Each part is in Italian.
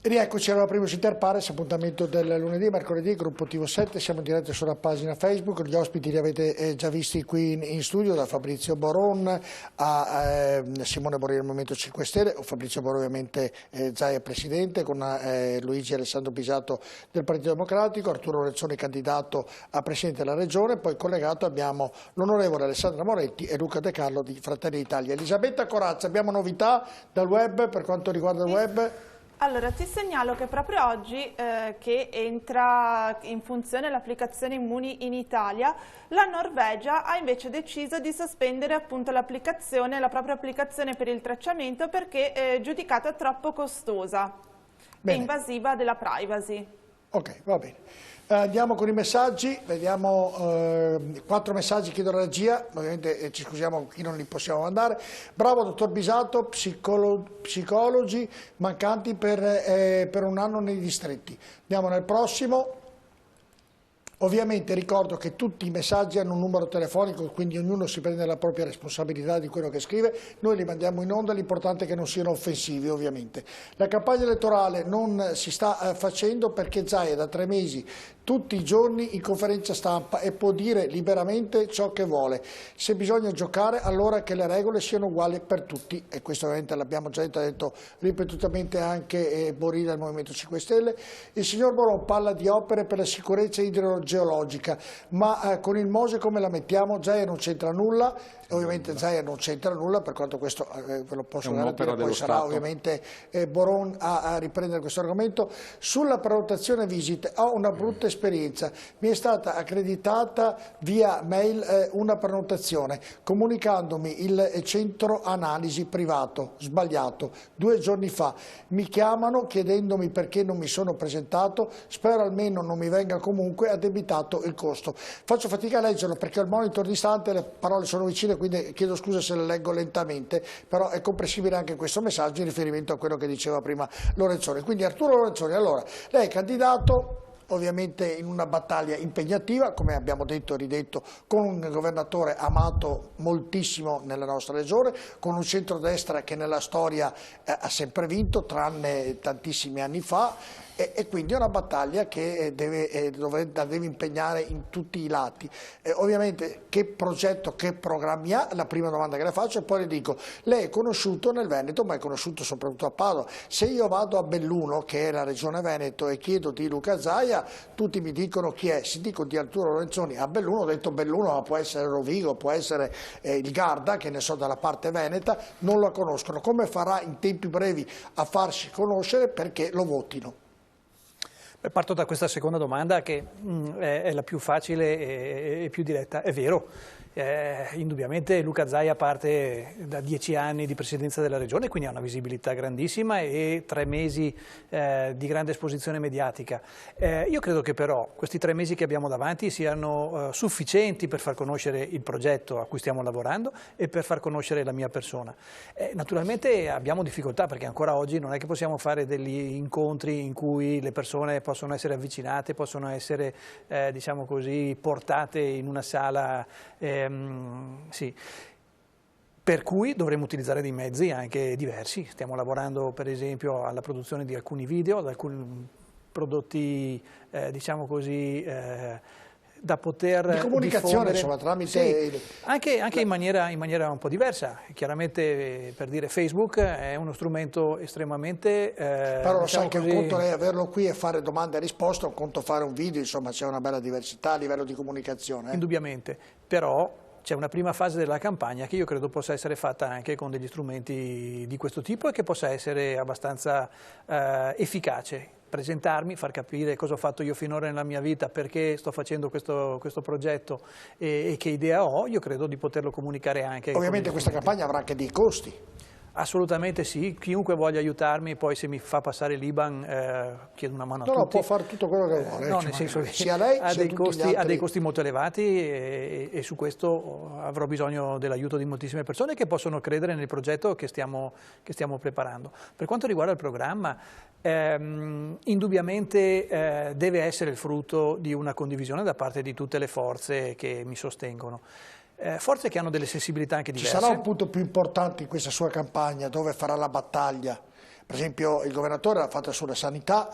E rieccoci alla Primus Inter Pares, appuntamento del lunedì e mercoledì, gruppo TV7, siamo in diretta sulla pagina Facebook, gli ospiti li avete già visti qui in studio, da Fabrizio Boron a Simone Borrelli del Movimento 5 Stelle, Fabrizio Boron ovviamente Zaia Presidente, con Luigi Alessandro Pisato del Partito Democratico, Arturo Lorenzoni candidato a Presidente della Regione, poi collegato abbiamo l'onorevole Alessandra Moretti e Luca De Carlo di Fratelli d'Italia. Elisabetta Corazza, abbiamo novità dal web per quanto riguarda il web? Allora, ti segnalo che proprio oggi che entra in funzione l'applicazione Immuni in Italia, la Norvegia ha invece deciso di sospendere appunto l'applicazione, la propria applicazione per il tracciamento perché è giudicata troppo costosa e invasiva della privacy. Ok, va bene. Andiamo con i messaggi, vediamo 4 messaggi, chiedo alla regia, ovviamente ci scusiamo chi non li possiamo mandare. Bravo dottor Bisato, psicologi mancanti per un anno nei distretti. Andiamo nel prossimo. Ovviamente ricordo che tutti i messaggi hanno un numero telefonico, quindi ognuno si prende la propria responsabilità di quello che scrive, noi li mandiamo in onda, l'importante è che non siano offensivi ovviamente. La campagna elettorale non si sta facendo perché Zaia da 3 mesi tutti i giorni in conferenza stampa e può dire liberamente ciò che vuole. Se bisogna giocare allora che le regole siano uguali per tutti, e questo ovviamente l'abbiamo già detto, ha detto ripetutamente anche Borrelli del Movimento 5 Stelle. Il signor Boron parla di opere per la sicurezza idrogeologica, ma con il Mose come la mettiamo? Zaia non c'entra nulla. Ovviamente Zaia non c'entra nulla, per quanto questo ve lo posso garantire, poi sarà Stato. Ovviamente Boron a riprendere questo argomento. Sulla prenotazione visite ho una brutta esperienza, mi è stata accreditata via mail una prenotazione comunicandomi il centro analisi privato, sbagliato, 2 giorni fa, mi chiamano chiedendomi perché non mi sono presentato, spero almeno non mi venga comunque addebitato il costo. Faccio fatica a leggerlo perché ho il monitor distante, le parole sono vicine, quindi chiedo scusa se le leggo lentamente, però è comprensibile anche questo messaggio in riferimento a quello che diceva prima Lorenzoni. Quindi Arturo Lorenzoni, allora, lei è candidato ovviamente in una battaglia impegnativa, come abbiamo detto e ridetto, con un governatore amato moltissimo nella nostra regione, con un centrodestra che nella storia ha sempre vinto, tranne tantissimi anni fa, e quindi è una battaglia che la deve impegnare in tutti i lati. Ovviamente che progetto, che programmi ha? La prima domanda che le faccio e poi le dico, lei è conosciuto nel Veneto ma è conosciuto soprattutto a Padova. Se io vado a Belluno, che è la regione Veneto, e chiedo di Luca Zaia, tutti mi dicono chi è. Se dico di Arturo Lorenzoni a Belluno, ho detto Belluno, ma può essere Rovigo, può essere il Garda, che ne so dalla parte veneta, non la conoscono. Come farà in tempi brevi a farsi conoscere perché lo votino? Parto da questa seconda domanda che è la più facile e più diretta. È vero, indubbiamente Luca Zaia parte da 10 anni di presidenza della regione, quindi ha una visibilità grandissima e 3 mesi di grande esposizione mediatica. Io credo che però questi 3 mesi che abbiamo davanti siano sufficienti per far conoscere il progetto a cui stiamo lavorando e per far conoscere la mia persona. Naturalmente abbiamo difficoltà perché ancora oggi non è che possiamo fare degli incontri in cui le persone possono essere avvicinate, possono essere diciamo così, portate in una sala. Sì. Per cui dovremo utilizzare dei mezzi anche diversi. Stiamo lavorando per esempio alla produzione di alcuni video, ad alcuni prodotti diciamo così da poter di comunicazione, diffondere, insomma, tramite... Sì, anche in maniera un po' diversa. Chiaramente, per dire, Facebook è uno strumento estremamente... Però lo diciamo sai che così... un conto lei averlo qui e fare domande e risposte, un conto fare un video, insomma c'è una bella diversità a livello di comunicazione. Indubbiamente, però c'è una prima fase della campagna che io credo possa essere fatta anche con degli strumenti di questo tipo e che possa essere abbastanza efficace. Presentarmi, far capire cosa ho fatto io finora nella mia vita, perché sto facendo questo progetto e che idea ho, io credo di poterlo comunicare anche. Ovviamente questa campagna avrà anche dei costi. Assolutamente sì, chiunque voglia aiutarmi, poi se mi fa passare l'IBAN chiedo una mano a tutti. No, può fare tutto quello che vuole. No, nel senso che sia lei, ha sia dei tutti gli altri. Ha dei costi molto elevati e su questo avrò bisogno dell'aiuto di moltissime persone che possono credere nel progetto che stiamo preparando. Per quanto riguarda il programma, indubbiamente deve essere il frutto di una condivisione da parte di tutte le forze che mi sostengono. forze che hanno delle sensibilità anche Ci diverse. sarà un punto più importante in questa sua campagna dove farà la battaglia? Per esempio il governatore l'ha fatta sulla sanità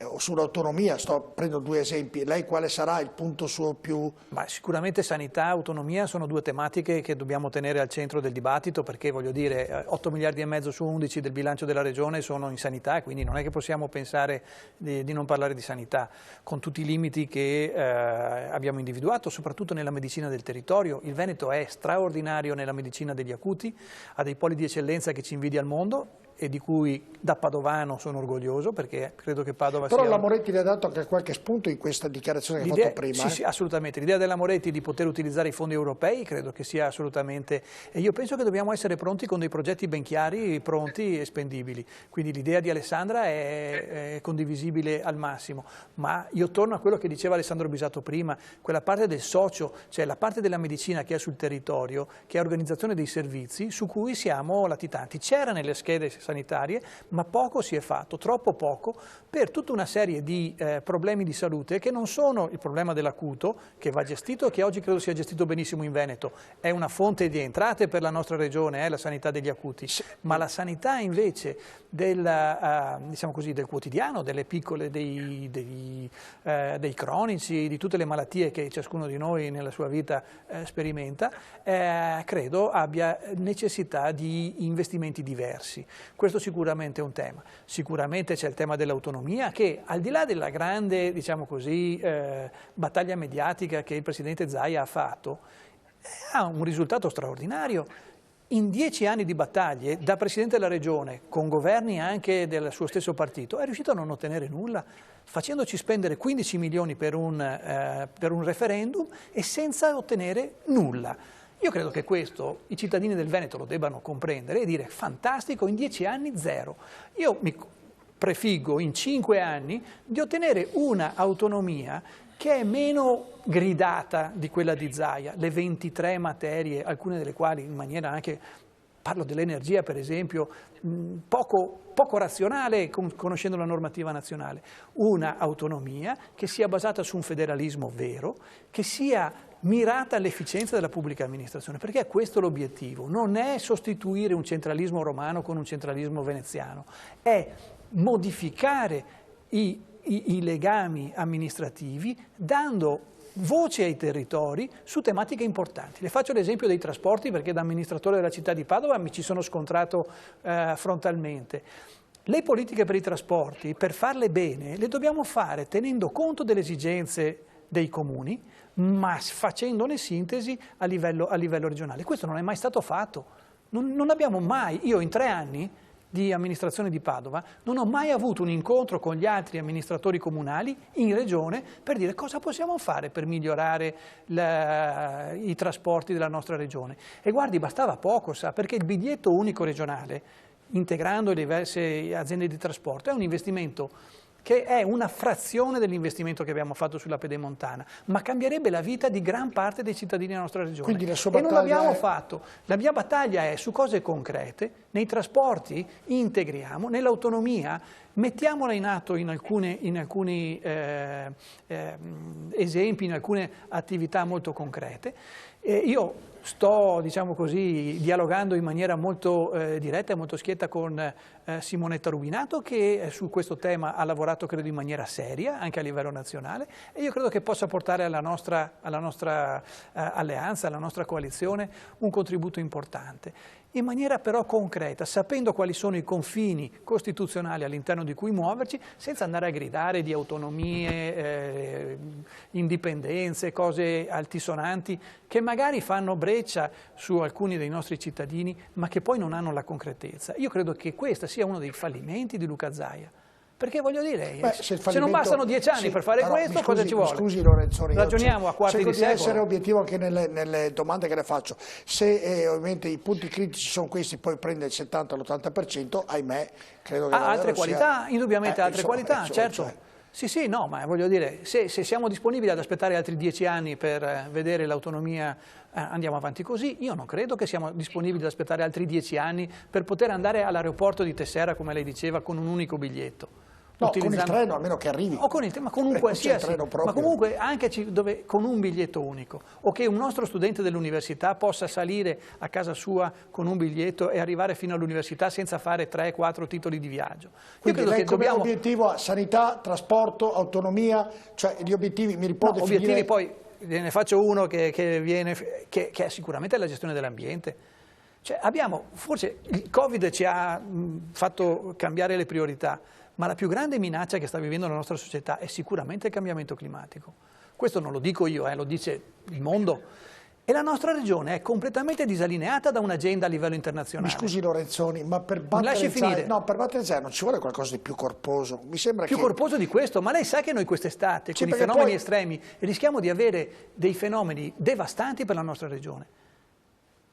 o sull'autonomia, prendo due esempi. Lei quale sarà il punto suo più... Ma sicuramente sanità e autonomia sono due tematiche che dobbiamo tenere al centro del dibattito, perché voglio dire 8 miliardi e mezzo su 11 del bilancio della regione sono in sanità, quindi non è che possiamo pensare di non parlare di sanità, con tutti i limiti che abbiamo individuato, soprattutto nella medicina del territorio. Il Veneto è straordinario nella medicina degli acuti, ha dei poli di eccellenza che ci invidia il mondo, e di cui da padovano sono orgoglioso, perché credo che Padova Però sia... la Moretti le ha dato anche qualche spunto in questa dichiarazione che ha fatto prima. Sì, sì, assolutamente. L'idea della Moretti di poter utilizzare i fondi europei credo che sia assolutamente... E io penso che dobbiamo essere pronti con dei progetti ben chiari, pronti e spendibili. Quindi l'idea di Alessandra è condivisibile al massimo. Ma io torno a quello che diceva Alessandro Bisato prima, quella parte del socio, cioè la parte della medicina che è sul territorio, che è organizzazione dei servizi, su cui siamo latitanti. C'era nelle schede sanitarie, ma poco si è fatto, troppo poco, per tutta una serie di problemi di salute che non sono il problema dell'acuto, che va gestito e che oggi credo sia gestito benissimo in Veneto. È una fonte di entrate per la nostra regione, la sanità degli acuti, ma la sanità invece diciamo così, del quotidiano, delle piccole, dei cronici, di tutte le malattie che ciascuno di noi nella sua vita sperimenta, credo abbia necessità di investimenti diversi. Questo sicuramente è un tema. Sicuramente c'è il tema dell'autonomia che, al di là della grande, diciamo così, battaglia mediatica che il Presidente Zaia ha fatto, ha un risultato straordinario. In 10 anni di battaglie, da Presidente della Regione, con governi anche del suo stesso partito, è riuscito a non ottenere nulla, facendoci spendere 15 milioni per un referendum e senza ottenere nulla. Io credo che questo i cittadini del Veneto lo debbano comprendere e dire fantastico, in 10 anni zero. Io mi prefiggo in 5 anni di ottenere una autonomia che è meno gridata di quella di Zaia, le 23 materie, alcune delle quali in maniera anche, parlo dell'energia per esempio, poco razionale conoscendo la normativa nazionale, una autonomia che sia basata su un federalismo vero, che sia mirata all'efficienza della pubblica amministrazione, perché questo è l'obiettivo, non è sostituire un centralismo romano con un centralismo veneziano, è modificare i legami amministrativi dando voce ai territori su tematiche importanti. Le faccio l'esempio dei trasporti perché da amministratore della città di Padova mi ci sono scontrato frontalmente. Le politiche per i trasporti, per farle bene, le dobbiamo fare tenendo conto delle esigenze dei comuni, ma facendone sintesi a livello regionale. Questo non è mai stato fatto. Non abbiamo mai, io in 3 anni di amministrazione di Padova, non ho mai avuto un incontro con gli altri amministratori comunali in regione per dire cosa possiamo fare per migliorare i trasporti della nostra regione. E guardi, bastava poco, sa, perché il biglietto unico regionale, integrando le diverse aziende di trasporto, è un investimento che è una frazione dell'investimento che abbiamo fatto sulla pedemontana, ma cambierebbe la vita di gran parte dei cittadini della nostra regione. Quindi la sua e non l'abbiamo è... fatto. La mia battaglia è su cose concrete, nei trasporti integriamo, nell'autonomia mettiamola in atto in alcuni esempi, in alcune attività molto concrete. Io sto, diciamo così, dialogando in maniera molto diretta e molto schietta con Simonetta Rubinato, che su questo tema ha lavorato credo in maniera seria anche a livello nazionale, e io credo che possa portare alla nostra alleanza, alla nostra coalizione un contributo importante. In maniera però concreta, sapendo quali sono i confini costituzionali all'interno di cui muoverci, senza andare a gridare di autonomie, indipendenze, cose altisonanti, che magari fanno breccia su alcuni dei nostri cittadini, ma che poi non hanno la concretezza. Io credo che questo sia uno dei fallimenti di Luca Zaia. Perché voglio dire, se non bastano 10 anni per fare questo, cosa ci vuole? Scusi Lorenzo, ragioniamo a quarti di secolo. Cerco di essere obiettivo anche nelle domande che le faccio. Se ovviamente i punti critici sono questi, poi prende il 70-l'80%, ahimè, credo che... Ha altre qualità, indubbiamente altre qualità, certo. Cioè. Sì, no, ma voglio dire, se siamo disponibili ad aspettare altri 10 anni per vedere l'autonomia, andiamo avanti così. Io non credo che siamo disponibili ad aspettare altri 10 anni per poter andare all'aeroporto di Tessera, come lei diceva, con un unico biglietto. No, con il treno, almeno che arrivi. O con il treno, ma con un qualsiasi, ma comunque anche con un biglietto unico, o che un nostro studente dell'università possa salire a casa sua con un biglietto e arrivare fino all'università senza fare 3-4 titoli di viaggio. Quindi lei come obiettivo ha sanità, trasporto, autonomia, cioè gli obiettivi mi può definire... Obiettivi poi, ne faccio uno che è sicuramente la gestione dell'ambiente. Cioè forse il Covid ci ha fatto cambiare le priorità, ma la più grande minaccia che sta vivendo la nostra società è sicuramente il cambiamento climatico. Questo non lo dico io, lo dice il mondo. E la nostra regione è completamente disallineata da un'agenda a livello internazionale. Mi scusi Lorenzoni, ma per battere il Zaia non ci vuole qualcosa di più corposo? Mi sembra più corposo di questo, ma lei sa che noi quest'estate, con i fenomeni estremi, rischiamo di avere dei fenomeni devastanti per la nostra regione.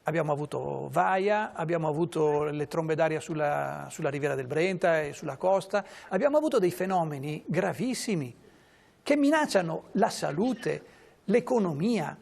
Abbiamo avuto Vaia, abbiamo avuto le trombe d'aria sulla riviera del Brenta e sulla costa, abbiamo avuto dei fenomeni gravissimi che minacciano la salute, l'economia,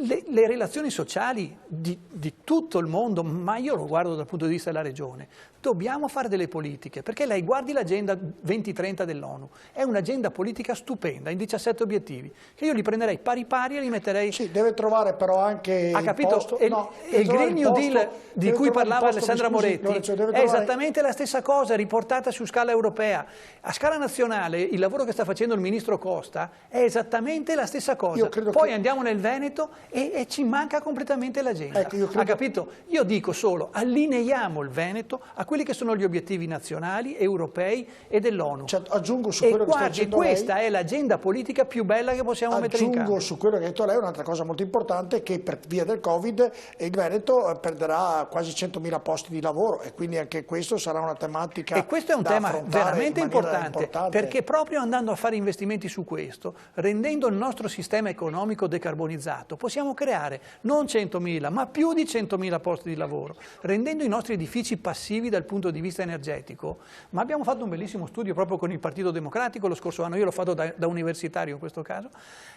le relazioni sociali di tutto il mondo, ma io lo guardo dal punto di vista della regione. Dobbiamo fare delle politiche, perché lei guardi l'agenda 2030 dell'ONU, è un'agenda politica stupenda, in 17 obiettivi, che io li prenderei pari pari e li metterei... Sì, deve trovare però anche il posto... E il Green New Deal di cui parlava Alessandra Moretti è esattamente la stessa cosa, riportata su scala europea. A scala nazionale, il lavoro che sta facendo il ministro Costa è esattamente la stessa cosa. Poi andiamo nel Veneto e ci manca completamente l'agenda. Ha capito? Io dico solo, allineiamo il Veneto a quelli che sono gli obiettivi nazionali, europei e dell'ONU. Aggiungo su quello che sta dicendo lei. Questa è l'agenda politica più bella che possiamo mettere in campo. Aggiungo su quello che ha detto lei un'altra cosa molto importante, che per via del Covid il Veneto perderà quasi 100.000 posti di lavoro e quindi anche questo sarà una tematica. E questo è un tema veramente importante, perché proprio andando a fare investimenti su questo, rendendo il nostro sistema economico decarbonizzato, possiamo creare non 100.000 ma più di 100.000 posti di lavoro, rendendo i nostri edifici passivi dal punto di vista energetico. Ma abbiamo fatto un bellissimo studio proprio con il Partito Democratico lo scorso anno, io l'ho fatto da universitario in questo caso,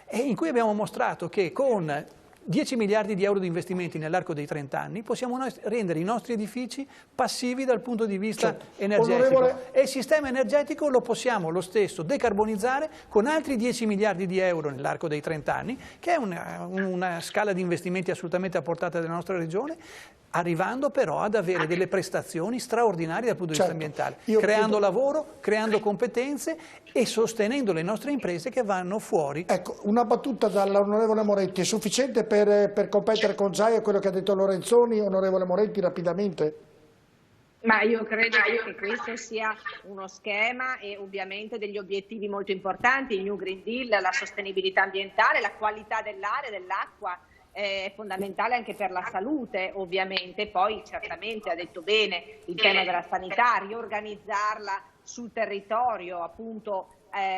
e in cui abbiamo mostrato che con 10 miliardi di euro di investimenti nell'arco dei 30 anni possiamo rendere i nostri edifici passivi dal punto di vista energetico. E il sistema energetico lo possiamo lo stesso decarbonizzare con altri 10 miliardi di euro nell'arco dei 30 anni, che è una scala di investimenti assolutamente a portata della nostra regione, arrivando però ad avere delle prestazioni straordinarie dal punto di vista ambientale, creando lavoro, creando competenze e sostenendo le nostre imprese che vanno fuori. Ecco, una battuta dall'onorevole Moretti, è sufficiente per competere con Zaia quello che ha detto Lorenzoni? Onorevole Moretti, rapidamente. Ma io credo che questo sia uno schema e ovviamente degli obiettivi molto importanti, il New Green Deal, la sostenibilità ambientale, la qualità dell'aria, dell'acqua, è fondamentale anche per la salute ovviamente, poi certamente ha detto bene il tema della sanità, riorganizzarla sul territorio appunto,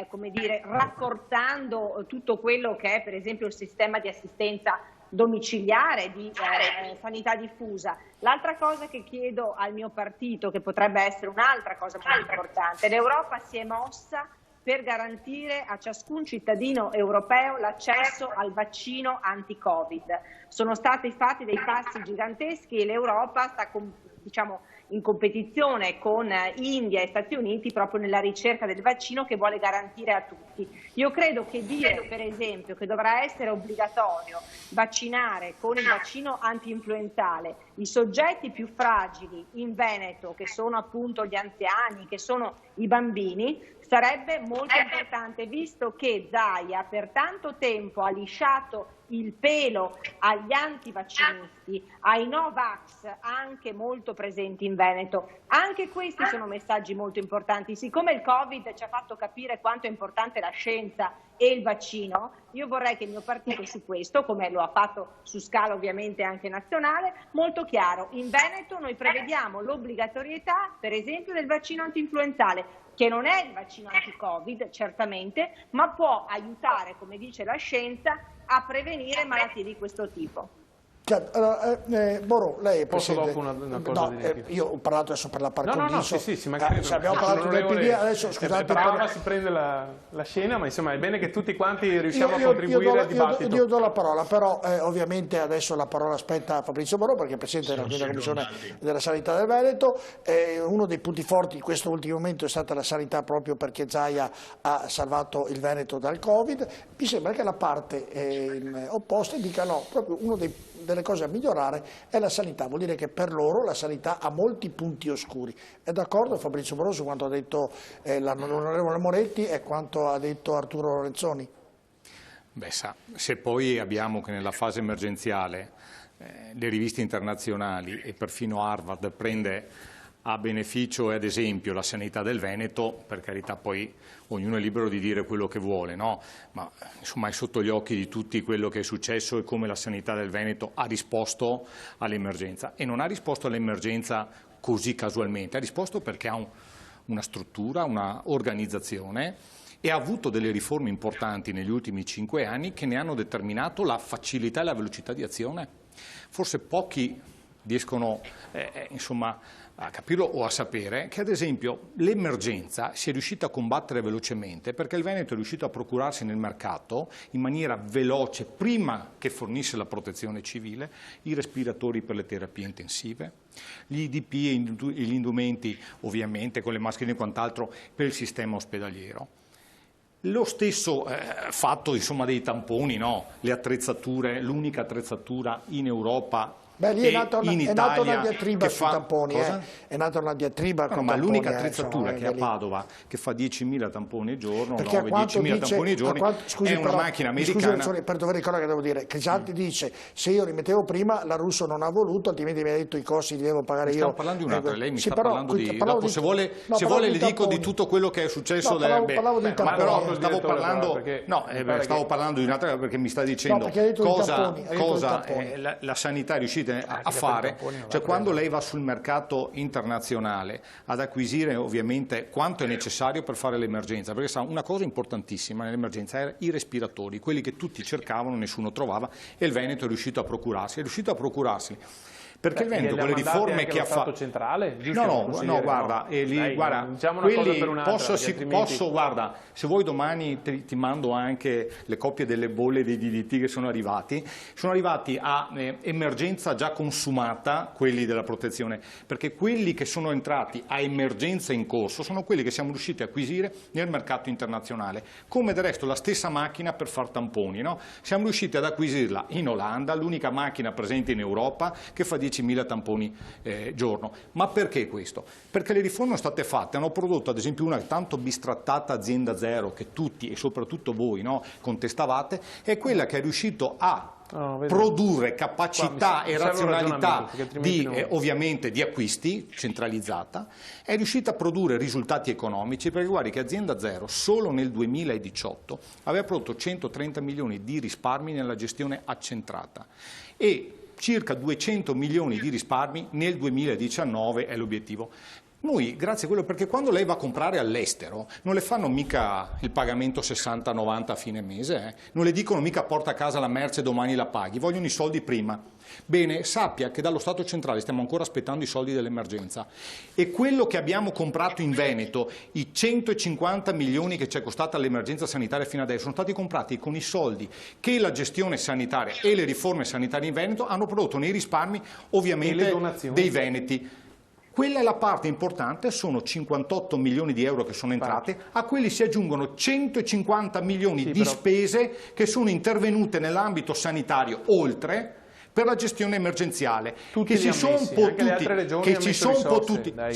come dire, rafforzando tutto quello che è per esempio il sistema di assistenza domiciliare, di sanità diffusa. L'altra cosa che chiedo al mio partito, che potrebbe essere un'altra cosa molto importante, l'Europa si è mossa per garantire a ciascun cittadino europeo l'accesso al vaccino anti-Covid. Sono stati fatti dei passi giganteschi e l'Europa sta in competizione con India e Stati Uniti proprio nella ricerca del vaccino che vuole garantire a tutti. Io credo che dire per esempio che dovrà essere obbligatorio vaccinare con il vaccino anti-influenzale i soggetti più fragili in Veneto, che sono appunto gli anziani, che sono i bambini, sarebbe molto importante, visto che Zaia per tanto tempo ha lisciato il pelo agli antivaccinisti, ai Novax, anche molto presenti in Veneto. Anche questi sono messaggi molto importanti. Siccome il Covid ci ha fatto capire quanto è importante la scienza e il vaccino, io vorrei che il mio partito su questo, come lo ha fatto su scala ovviamente anche nazionale, molto chiaro. In Veneto noi prevediamo l'obbligatorietà, per esempio, del vaccino antinfluenzale, che non è il vaccino anti-Covid, certamente, ma può aiutare, come dice la scienza, a prevenire malattie di questo tipo. Allora, Moro, lei è Posso presidente. dopo una cosa dire? Io ho parlato adesso per la par condicio. No, sì, magari se abbiamo parlato del PD, adesso scusate. Brava, si prende la scena, ma insomma è bene che tutti quanti riusciamo a contribuire al dibattito. Io do la parola, però ovviamente adesso la parola spetta a Fabrizio Moro, perché è Presidente della Quinta Commissione della Sanità del Veneto. Uno dei punti forti in questo ultimo momento è stata la sanità, proprio perché Zaia ha salvato il Veneto dal Covid. Mi sembra che la parte opposta dica no, proprio una delle cose a migliorare è la sanità, vuol dire che per loro la sanità ha molti punti oscuri. È d'accordo Fabrizio Moro su quanto ha detto l'onorevole Moretti e quanto ha detto Arturo Lorenzoni? Beh, se poi abbiamo che nella fase emergenziale le riviste internazionali e perfino Harvard prende a beneficio e ad esempio la sanità del Veneto, per carità poi ognuno è libero di dire quello che vuole, no? Ma insomma è sotto gli occhi di tutti quello che è successo e come la sanità del Veneto ha risposto all'emergenza. E non ha risposto all'emergenza così casualmente, ha risposto perché ha una struttura, una organizzazione e ha avuto delle riforme importanti negli ultimi 5 anni che ne hanno determinato la facilità e la velocità di azione. Forse pochi riescono insomma, a capirlo o a sapere che ad esempio l'emergenza si è riuscita a combattere velocemente perché il Veneto è riuscito a procurarsi nel mercato in maniera veloce, prima che fornisse la protezione civile, i respiratori per le terapie intensive, gli IDP e gli indumenti ovviamente con le mascherine e quant'altro per il sistema ospedaliero. Lo stesso fatto insomma, dei tamponi, no? Le attrezzature, l'unica attrezzatura in Europa. Beh, lì è nata una diatriba sui fa... tamponi, è nata una diatriba con ma tamponi, l'unica attrezzatura che a Padova, che fa 10.000 tamponi al giorno, 9-10.000 tamponi al giorno, è una macchina americana. Scusi, per dovere ricordo che devo dire, Crisanti dice, se io rimettevo prima, la Russo non ha voluto, altrimenti mi ha detto i costi li devo pagare io. Stiamo parlando di un'altra, lei mi sta parlando di... Dopo se vuole le dico di tutto quello che è successo. Parlavo di tamponi. Però stavo parlando di un'altra, perché mi sta dicendo cosa la sanità è riuscita a fare. Cioè quando lei va sul mercato internazionale ad acquisire ovviamente quanto è necessario per fare l'emergenza, perché sa, una cosa importantissima nell'emergenza era i respiratori, quelli che tutti cercavano, nessuno trovava e il Veneto è riuscito a procurarsi. Perché il Veneto con le riforme che ha fatto centrale? No, guarda, diciamo quelli guarda, se vuoi domani ti mando anche le copie delle bolle dei DDT che sono arrivati a emergenza già consumata, quelli della protezione, perché quelli che sono entrati a emergenza in corso sono quelli che siamo riusciti a acquisire nel mercato internazionale, come del resto la stessa macchina per far tamponi, no? Siamo riusciti ad acquisirla in Olanda, l'unica macchina presente in Europa che fa 10.000 tamponi giorno. Ma perché questo? Perché le riforme sono state fatte, hanno prodotto ad esempio una tanto bistrattata azienda zero che tutti e soprattutto voi, no, contestavate, è quella che è riuscito a produrre capacità e razionalità ovviamente di acquisti centralizzata, è riuscita a produrre risultati economici, perché guardi che azienda zero solo nel 2018 aveva prodotto 130 milioni di risparmi nella gestione accentrata e circa 200 milioni di risparmi nel 2019 è l'obiettivo. Noi, grazie a quello, perché quando lei va a comprare all'estero non le fanno mica il pagamento 60-90 a fine mese, non le dicono mica porta a casa la merce e domani la paghi, vogliono i soldi prima. Bene, sappia che dallo Stato centrale stiamo ancora aspettando i soldi dell'emergenza e quello che abbiamo comprato in Veneto, i 150 milioni che ci è costata l'emergenza sanitaria fino adesso, sono stati comprati con i soldi che la gestione sanitaria e le riforme sanitarie in Veneto hanno prodotto nei risparmi ovviamente dei veneti. Quella è la parte importante, sono 58 milioni di euro che sono entrate, a quelli si aggiungono 150 milioni di spese che sono intervenute nell'ambito sanitario oltre per la gestione emergenziale, che si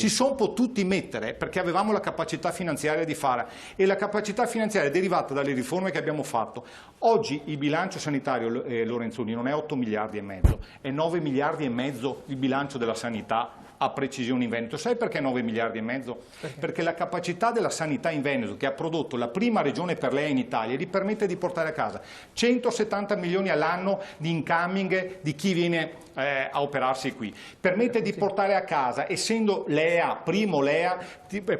sono potuti mettere perché avevamo la capacità finanziaria di fare e la capacità finanziaria è derivata dalle riforme che abbiamo fatto. Oggi il bilancio sanitario, Lorenzoni, non è 8 miliardi e mezzo, è 9 miliardi e mezzo il bilancio della sanità a precisione in Veneto. Sai perché 9 miliardi e mezzo? Perché la capacità della sanità in Veneto, che ha prodotto la prima regione per lei in Italia, gli permette di portare a casa 170 milioni all'anno di incoming di chi viene a operarsi qui. Permette di portare a casa, essendo l'EA, primo l'EA,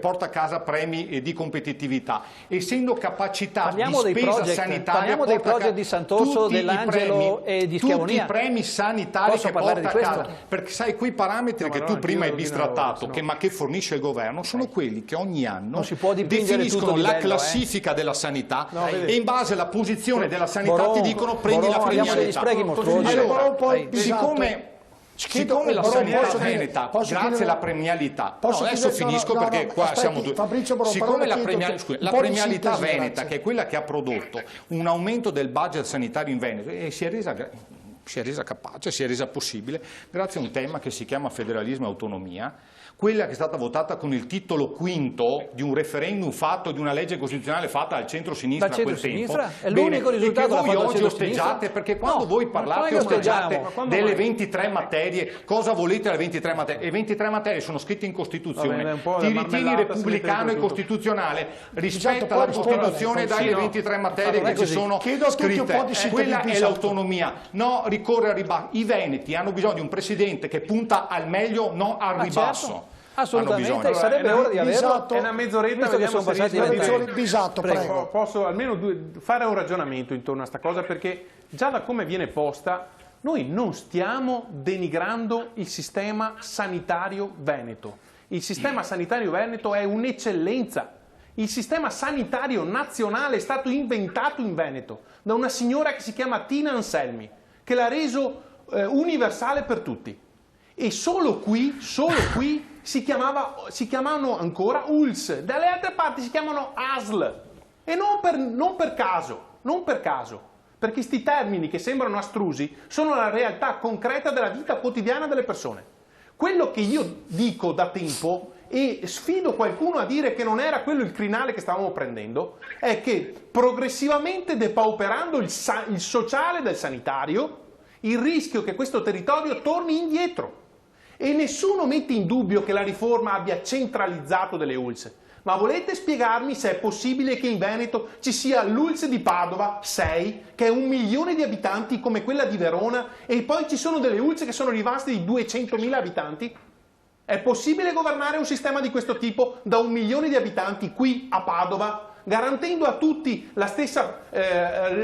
porta a casa premi di competitività, essendo capacità di spesa sanitaria. Parliamo dei project di Sant'Orso, dell'Angelo e di Schiavonia. Tutti i premi sanitari Posso che porta a casa. questo? Perché sai, quei parametri che tu prima hai bistrattato, ma che fornisce il governo, sono quelli che ogni anno definiscono la classifica della sanità e in base alla posizione della sanità ti dicono prendi la premialità. Siccome la sanità veneta, grazie alla premialità, adesso finisco perché qua siamo due. Siccome la premialità veneta, che è quella che ha prodotto un aumento del budget sanitario in Veneto, si è resa capace, si è resa possibile grazie a un tema che si chiama federalismo e autonomia, quella che è stata votata con il titolo quinto di un referendum fatto, di una legge costituzionale fatta al centro-sinistra a quel tempo. È l'unico risultato che voi oggi osteggiate, perché quando voi parlate osteggiate delle 23 materie, cosa volete le 23 materie? Le 23 materie sono scritte in Costituzione, ti ritieni repubblicano e costituzionale, rispetta la Costituzione, dai le 23 materie che ci sono scritte, quella è l'autonomia, no ricorre al ribasso. I veneti hanno bisogno di un presidente che punta al meglio, non al ribasso. Assolutamente, sarebbe ora di averlo. È una mezz'oretta, vediamo se Bisato, prego. Posso almeno fare un ragionamento intorno a sta cosa, perché già da come viene posta noi non stiamo denigrando il sistema sanitario veneto. Il sistema sanitario veneto è un'eccellenza. Il sistema sanitario nazionale è stato inventato in Veneto da una signora che si chiama Tina Anselmi, che l'ha reso universale per tutti. E solo qui si chiamavano ancora ULS, dalle altre parti si chiamano ASL, e non per caso, perché questi termini che sembrano astrusi sono la realtà concreta della vita quotidiana delle persone. Quello che io dico da tempo, e sfido qualcuno a dire che non era quello il crinale che stavamo prendendo, è che progressivamente depauperando il sociale del sanitario, il rischio che questo territorio torni indietro. E nessuno mette in dubbio che la riforma abbia centralizzato delle ULS, ma volete spiegarmi se è possibile che in Veneto ci sia l'ULS di Padova 6, che è 1 milione di abitanti come quella di Verona, e poi ci sono delle ULS che sono rimaste di 200.000 abitanti? È possibile governare un sistema di questo tipo da 1 milione di abitanti qui a Padova, garantendo a tutti la stessa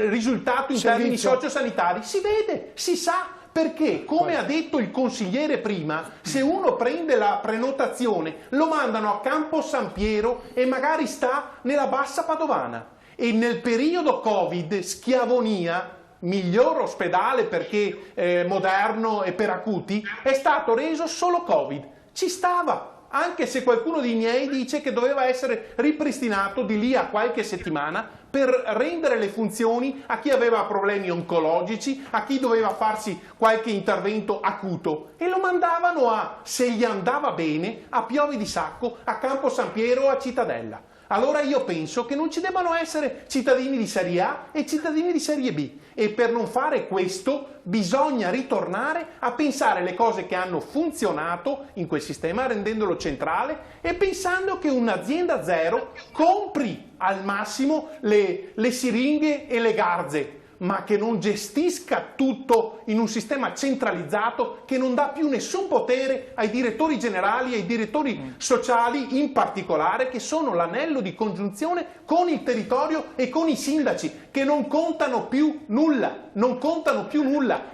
risultato in termini sociosanitari? Si vede, si sa. Perché, come ha detto il consigliere prima, se uno prende la prenotazione lo mandano a Campo San Piero e magari sta nella bassa padovana. E nel periodo Covid, Schiavonia, miglior ospedale perché moderno e per acuti, è stato reso solo Covid. Ci stava. Anche se qualcuno dei miei dice che doveva essere ripristinato di lì a qualche settimana per rendere le funzioni a chi aveva problemi oncologici, a chi doveva farsi qualche intervento acuto, e lo mandavano se gli andava bene, a Piove di Sacco, a Campo San Piero o a Cittadella. Allora io penso che non ci debbano essere cittadini di serie A e cittadini di serie B, e per non fare questo bisogna ritornare a pensare le cose che hanno funzionato in quel sistema, rendendolo centrale e pensando che un'azienda zero compri al massimo le siringhe e le garze, ma che non gestisca tutto in un sistema centralizzato che non dà più nessun potere ai direttori generali e ai direttori sociali in particolare, che sono l'anello di congiunzione con il territorio e con i sindaci, che non contano più nulla,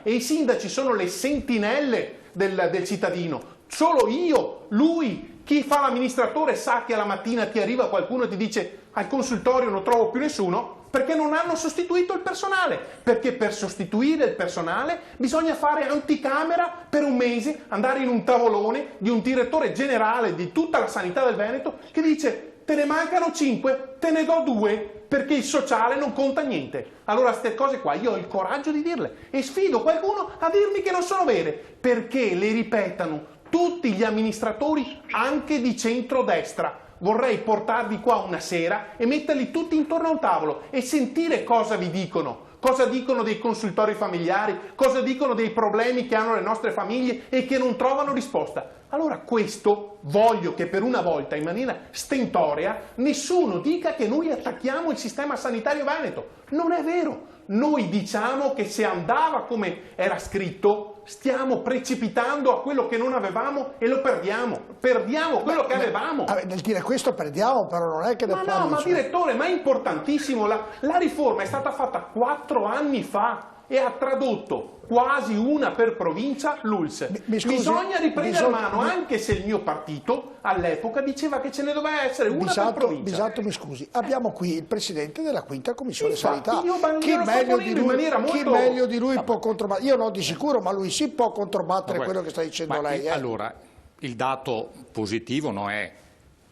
e i sindaci sono le sentinelle del cittadino. Solo io, lui, chi fa l'amministratore sa che alla mattina ti arriva qualcuno e ti dice al consultorio non trovo più nessuno, perché non hanno sostituito il personale, perché per sostituire il personale bisogna fare anticamera per un mese, andare in un tavolone di un direttore generale di tutta la sanità del Veneto che dice te ne mancano 5, te ne do 2 perché il sociale non conta niente. Allora queste cose qua io ho il coraggio di dirle e sfido qualcuno a dirmi che non sono vere, perché le ripetano tutti gli amministratori anche di centrodestra. Vorrei portarvi qua una sera e metterli tutti intorno a un tavolo e sentire cosa vi dicono. Cosa dicono dei consultori familiari, cosa dicono dei problemi che hanno le nostre famiglie e che non trovano risposta. Allora questo voglio che per una volta in maniera stentorea nessuno dica che noi attacchiamo il sistema sanitario veneto. Non è vero. Noi diciamo che se andava come era scritto stiamo precipitando a quello che non avevamo e lo perdiamo. Perdiamo quello che avevamo. Nel dire questo perdiamo, però non è che ne parli. No, ma direttore, ma è importantissimo. La riforma è stata fatta 4 anni fa e ha tradotto quasi una per provincia l'ULSS. Bisogna riprendere mano, anche se il mio partito all'epoca diceva che ce ne doveva essere una per provincia. Bisato, mi scusi, abbiamo qui il presidente della 5ª Commissione Sanità. Chi meglio di lui può controbattere? Io no di sicuro, ma lui sì può controbattere quello che sta dicendo lei. Allora, il dato positivo non è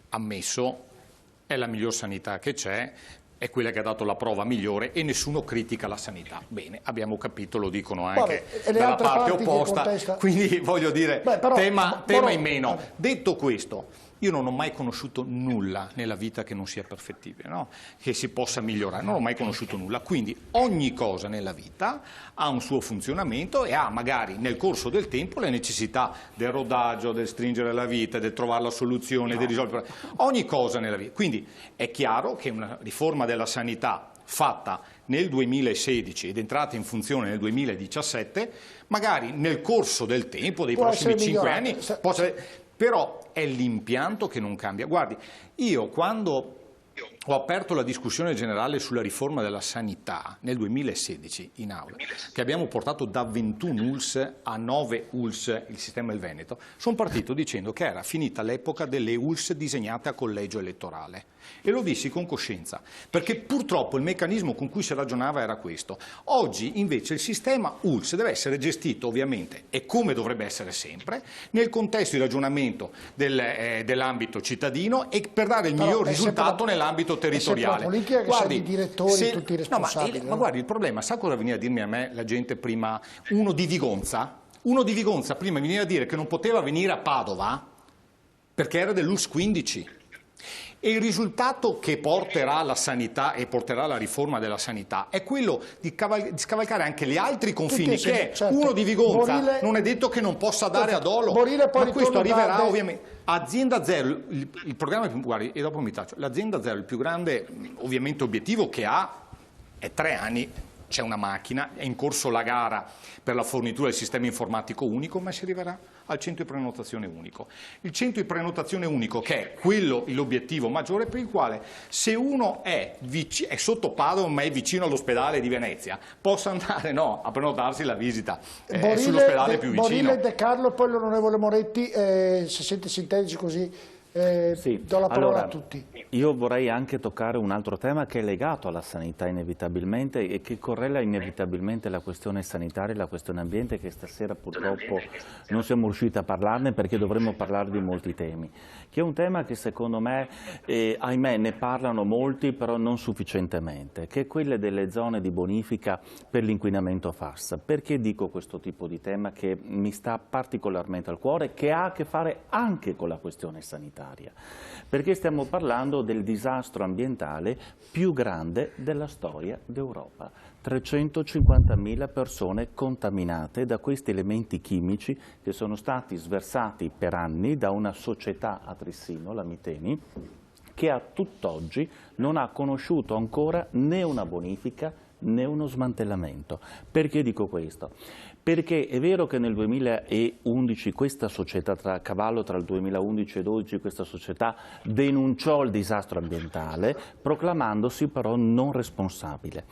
ammesso, è la miglior sanità che c'è, è quella che ha dato la prova migliore e nessuno critica la sanità. Bene, abbiamo capito, lo dicono anche dalla parte opposta, quindi voglio dire, tema in meno. Detto questo, io non ho mai conosciuto nulla nella vita che non sia perfettibile, no? Che si possa migliorare, non ho mai conosciuto nulla, quindi ogni cosa nella vita ha un suo funzionamento e ha magari nel corso del tempo le necessità del rodaggio, del stringere la vita, del trovare la soluzione, del risolvere ogni cosa nella vita. Quindi è chiaro che una riforma della sanità fatta nel 2016 ed entrata in funzione nel 2017, magari nel corso del tempo, dei prossimi 5 anni, però è l'impianto che non cambia. Guardi, io quando ho aperto la discussione generale sulla riforma della sanità nel 2016 in aula, che abbiamo portato da 21 ULSS a 9 ULSS il sistema del Veneto, sono partito dicendo che era finita l'epoca delle ULSS disegnate a collegio elettorale. E lo dissi con coscienza, perché purtroppo il meccanismo con cui si ragionava era questo. Oggi invece il sistema ULSS deve essere gestito ovviamente, e come dovrebbe essere sempre, nel contesto di ragionamento dell'ambito cittadino e per dare il miglior risultato nell'ambito territoriale. È la politica che sa di direttori tutti responsabili. Ma guardi, il problema, sa cosa veniva a dirmi a me la gente prima? Uno di Vigonza prima veniva a dire che non poteva venire a Padova perché era dell'ULSS 15. E il risultato che porterà la sanità e porterà la riforma della sanità è quello di scavalcare anche gli altri confini, uno di Vigonza non è detto che non possa dare ad Olo, ma questo arriverà ovviamente. Azienda zero, il programma, guardi, e dopo mi taccio, l'azienda zero, il più grande ovviamente obiettivo che ha è 3 anni. C'è una macchina, è in corso la gara per la fornitura del sistema informatico unico, ma si arriverà al centro di prenotazione unico. Il centro di prenotazione unico, che è quello l'obiettivo maggiore, per il quale se uno è sotto Padova ma è vicino all'ospedale di Venezia, possa andare a prenotarsi la visita sull'ospedale più vicino. Borile, De Carlo, poi l'onorevole Moretti, se siete sintetici così. Do la parola a tutti. Io vorrei anche toccare un altro tema che è legato alla sanità inevitabilmente e che correla inevitabilmente la questione sanitaria e la questione ambiente, che stasera purtroppo non siamo riusciti a parlarne perché dovremmo parlare di molti temi, che è un tema che secondo me, ahimè, ne parlano molti però non sufficientemente, che è quelle delle zone di bonifica per l'inquinamento FAS. Perché dico questo tipo di tema che mi sta particolarmente al cuore, che ha a che fare anche con la questione sanitaria? Perché stiamo parlando del disastro ambientale più grande della storia d'Europa. 350.000 persone contaminate da questi elementi chimici che sono stati sversati per anni da una società a Trissino, la Miteni, che a tutt'oggi non ha conosciuto ancora né una bonifica né uno smantellamento. Perché dico questo? Perché è vero che nel 2011 questa società, a cavallo tra il 2011 e 2012, questa società denunciò il disastro ambientale, proclamandosi però non responsabile.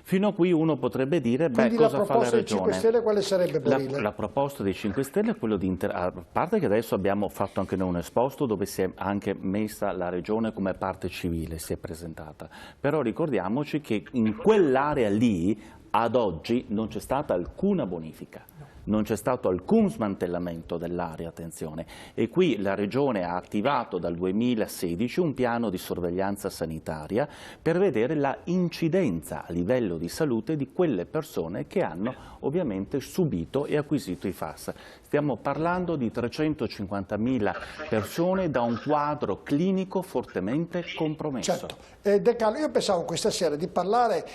Fino a qui uno potrebbe dire, beh, cosa fa la Regione? La proposta dei 5 Stelle quale sarebbe, Borile? La proposta dei 5 Stelle è quello di, a parte che adesso abbiamo fatto anche noi un esposto dove si è anche messa la Regione come parte civile, si è presentata, però ricordiamoci che in quell'area lì ad oggi non c'è stata alcuna bonifica, non c'è stato alcun smantellamento dell'area, attenzione, e qui la Regione ha attivato dal 2016 un piano di sorveglianza sanitaria per vedere la incidenza a livello di salute di quelle persone che hanno ovviamente subito e acquisito i FAS. Stiamo parlando di 350.000 persone da un quadro clinico fortemente compromesso. Certo. De Carlo, io pensavo questa sera di parlare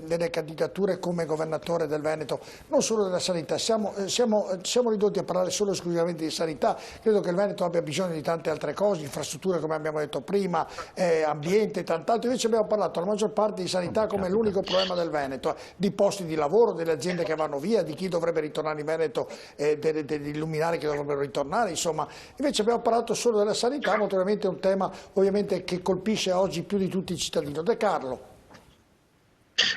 delle candidature come governatore del Veneto, non solo della sanità, siamo siamo ridotti a parlare solo e esclusivamente di sanità. Credo che il Veneto abbia bisogno di tante altre cose, infrastrutture come abbiamo detto prima, ambiente e tant'altro. Invece abbiamo parlato la maggior parte di sanità come l'unico problema del Veneto, di posti di lavoro, delle aziende che vanno via, di chi dovrebbe ritornare in Veneto, degli luminari che dovrebbero ritornare, insomma. Invece abbiamo parlato solo della sanità, naturalmente è un tema ovviamente che colpisce oggi più di tutti i cittadini. De Carlo.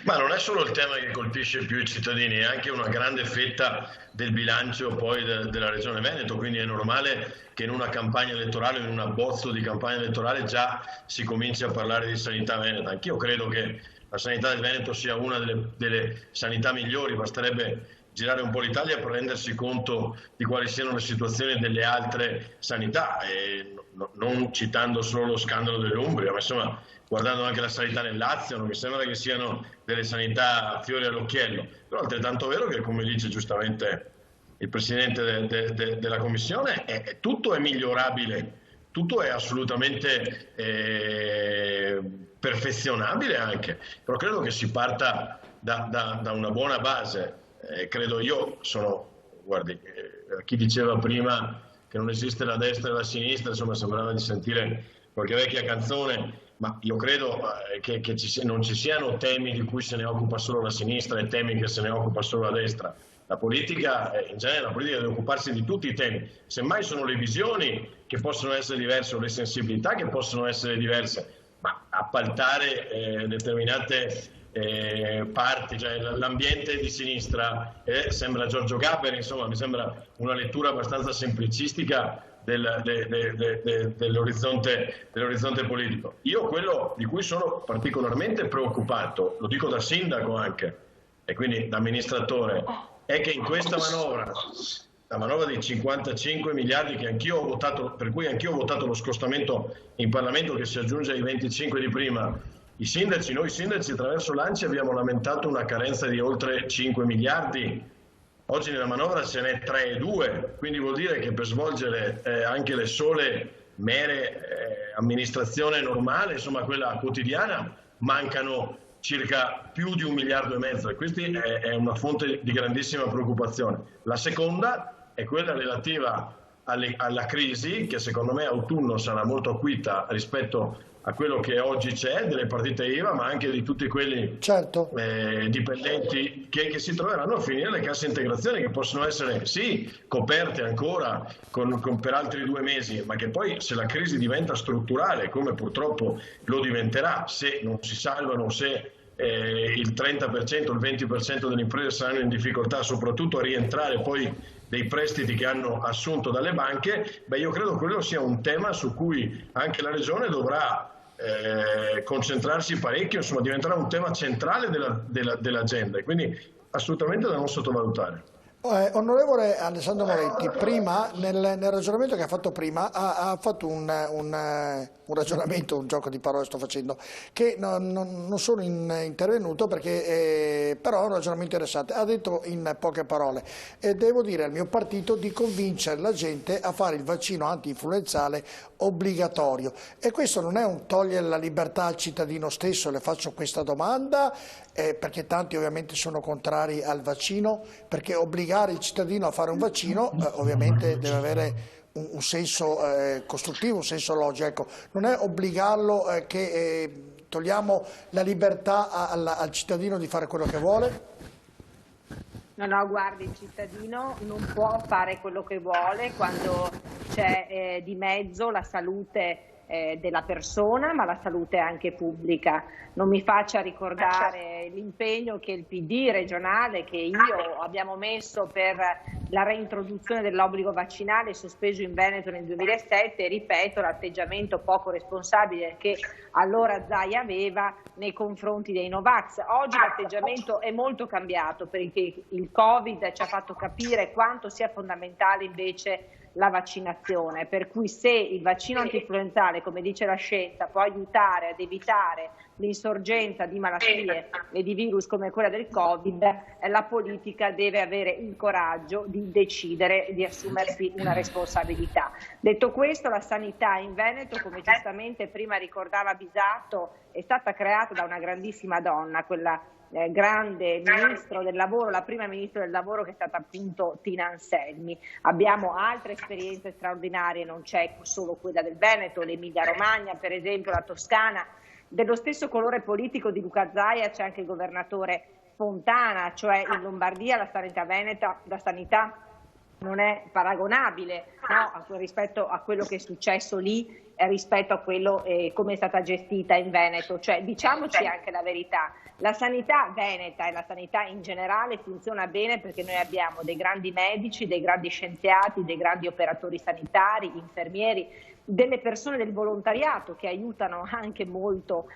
Ma non è solo il tema che colpisce più i cittadini, è anche una grande fetta del bilancio poi della Regione Veneto, quindi è normale che in una campagna elettorale, in un abbozzo di campagna elettorale già si cominci a parlare di sanità veneta. Anch'io credo che la sanità del Veneto sia una delle sanità migliori, basterebbe girare un po' l'Italia per rendersi conto di quali siano le situazioni delle altre sanità, e non citando solo lo scandalo dell'Umbria, ma insomma guardando anche la sanità nel Lazio, non mi sembra che siano delle sanità fiori all'occhiello, però altrettanto vero che, come dice giustamente il Presidente della Commissione, tutto è migliorabile, tutto è assolutamente perfezionabile anche, però credo che si parta da una buona base. Credo guardi, chi diceva prima che non esiste la destra e la sinistra, insomma sembrava di sentire qualche vecchia canzone, ma io credo che non ci siano temi di cui se ne occupa solo la sinistra e temi che se ne occupa solo la destra. La politica, in genere, la politica deve occuparsi di tutti i temi, semmai sono le visioni che possono essere diverse o le sensibilità che possono essere diverse, ma appaltare determinate parti, cioè l'ambiente di sinistra sembra Giorgio Gaberi, insomma mi sembra una lettura abbastanza semplicistica dell'orizzonte politico. Io quello di cui sono particolarmente preoccupato, lo dico da sindaco anche e quindi da amministratore, è che in questa manovra, la manovra dei 55 miliardi che anch'io ho votato, per cui anch'io ho votato lo scostamento in Parlamento che si aggiunge ai 25 di prima, noi sindaci attraverso l'ANCI abbiamo lamentato una carenza di oltre 5 miliardi, oggi nella manovra ce n'è 3,2, quindi vuol dire che per svolgere anche le sole mere amministrazione normale, insomma quella quotidiana, mancano circa più di 1,5 miliardi e questa è una fonte di grandissima preoccupazione. La seconda è quella relativa alla crisi, che secondo me a autunno sarà molto acuita rispetto a quello che oggi c'è delle partite IVA, ma anche di tutti quelli dipendenti che si troveranno a finire le casse integrazioni, che possono essere sì coperte ancora per altri 2 mesi, ma che poi, se la crisi diventa strutturale, come purtroppo lo diventerà, se non si salvano, se il 30%, il 20% delle imprese saranno in difficoltà, soprattutto a rientrare poi dei prestiti che hanno assunto dalle banche, io credo che quello sia un tema su cui anche la Regione dovrà concentrarsi parecchio, insomma diventerà un tema centrale dell'agenda e quindi assolutamente da non sottovalutare. Onorevole Alessandro Moretti, prima nel ragionamento che ha fatto prima ha fatto un ragionamento, un gioco di parole sto facendo, che non sono intervenuto perché però è un ragionamento interessante. Ha detto in poche parole, devo dire al mio partito di convincere la gente a fare il vaccino anti-influenzale obbligatorio, e questo non è un togliere la libertà al cittadino stesso. Le faccio questa domanda perché tanti ovviamente sono contrari al vaccino, perché obbligare il cittadino a fare un vaccino ovviamente deve avere un senso costruttivo, un senso logico. Ecco, non è obbligarlo che togliamo la libertà al cittadino di fare quello che vuole? No, guardi, il cittadino non può fare quello che vuole quando c'è di mezzo la salute della persona, ma la salute anche pubblica. Non mi faccia ricordare l'impegno che il PD regionale, che io abbiamo messo per la reintroduzione dell'obbligo vaccinale sospeso in Veneto nel 2007, ripeto, l'atteggiamento poco responsabile che allora Zaia aveva nei confronti dei Novax. Oggi l'atteggiamento è molto cambiato, perché il Covid ci ha fatto capire quanto sia fondamentale invece la vaccinazione, per cui se il vaccino antinfluenzale, come dice la scienza, può aiutare ad evitare l'insorgenza di malattie e di virus come quella del Covid, la politica deve avere il coraggio di decidere di assumersi una responsabilità. Detto questo, la sanità in Veneto, come giustamente prima ricordava Bisato, è stata creata da una grandissima donna, quella grande ministro del lavoro, la prima ministro del lavoro, che è stata appunto Tina Anselmi. Abbiamo altre esperienze straordinarie, non c'è solo quella del Veneto, l'Emilia Romagna per esempio, la Toscana. Dello stesso colore politico di Luca Zaia c'è anche il governatore Fontana, cioè in Lombardia la sanità veneta, la sanità non è paragonabile, no, rispetto a quello che è successo lì, rispetto a quello come è stata gestita in Veneto. Cioè, diciamoci anche la verità, la sanità veneta e la sanità in generale funziona bene perché noi abbiamo dei grandi medici, dei grandi scienziati, dei grandi operatori sanitari, infermieri, delle persone del volontariato che aiutano anche molto,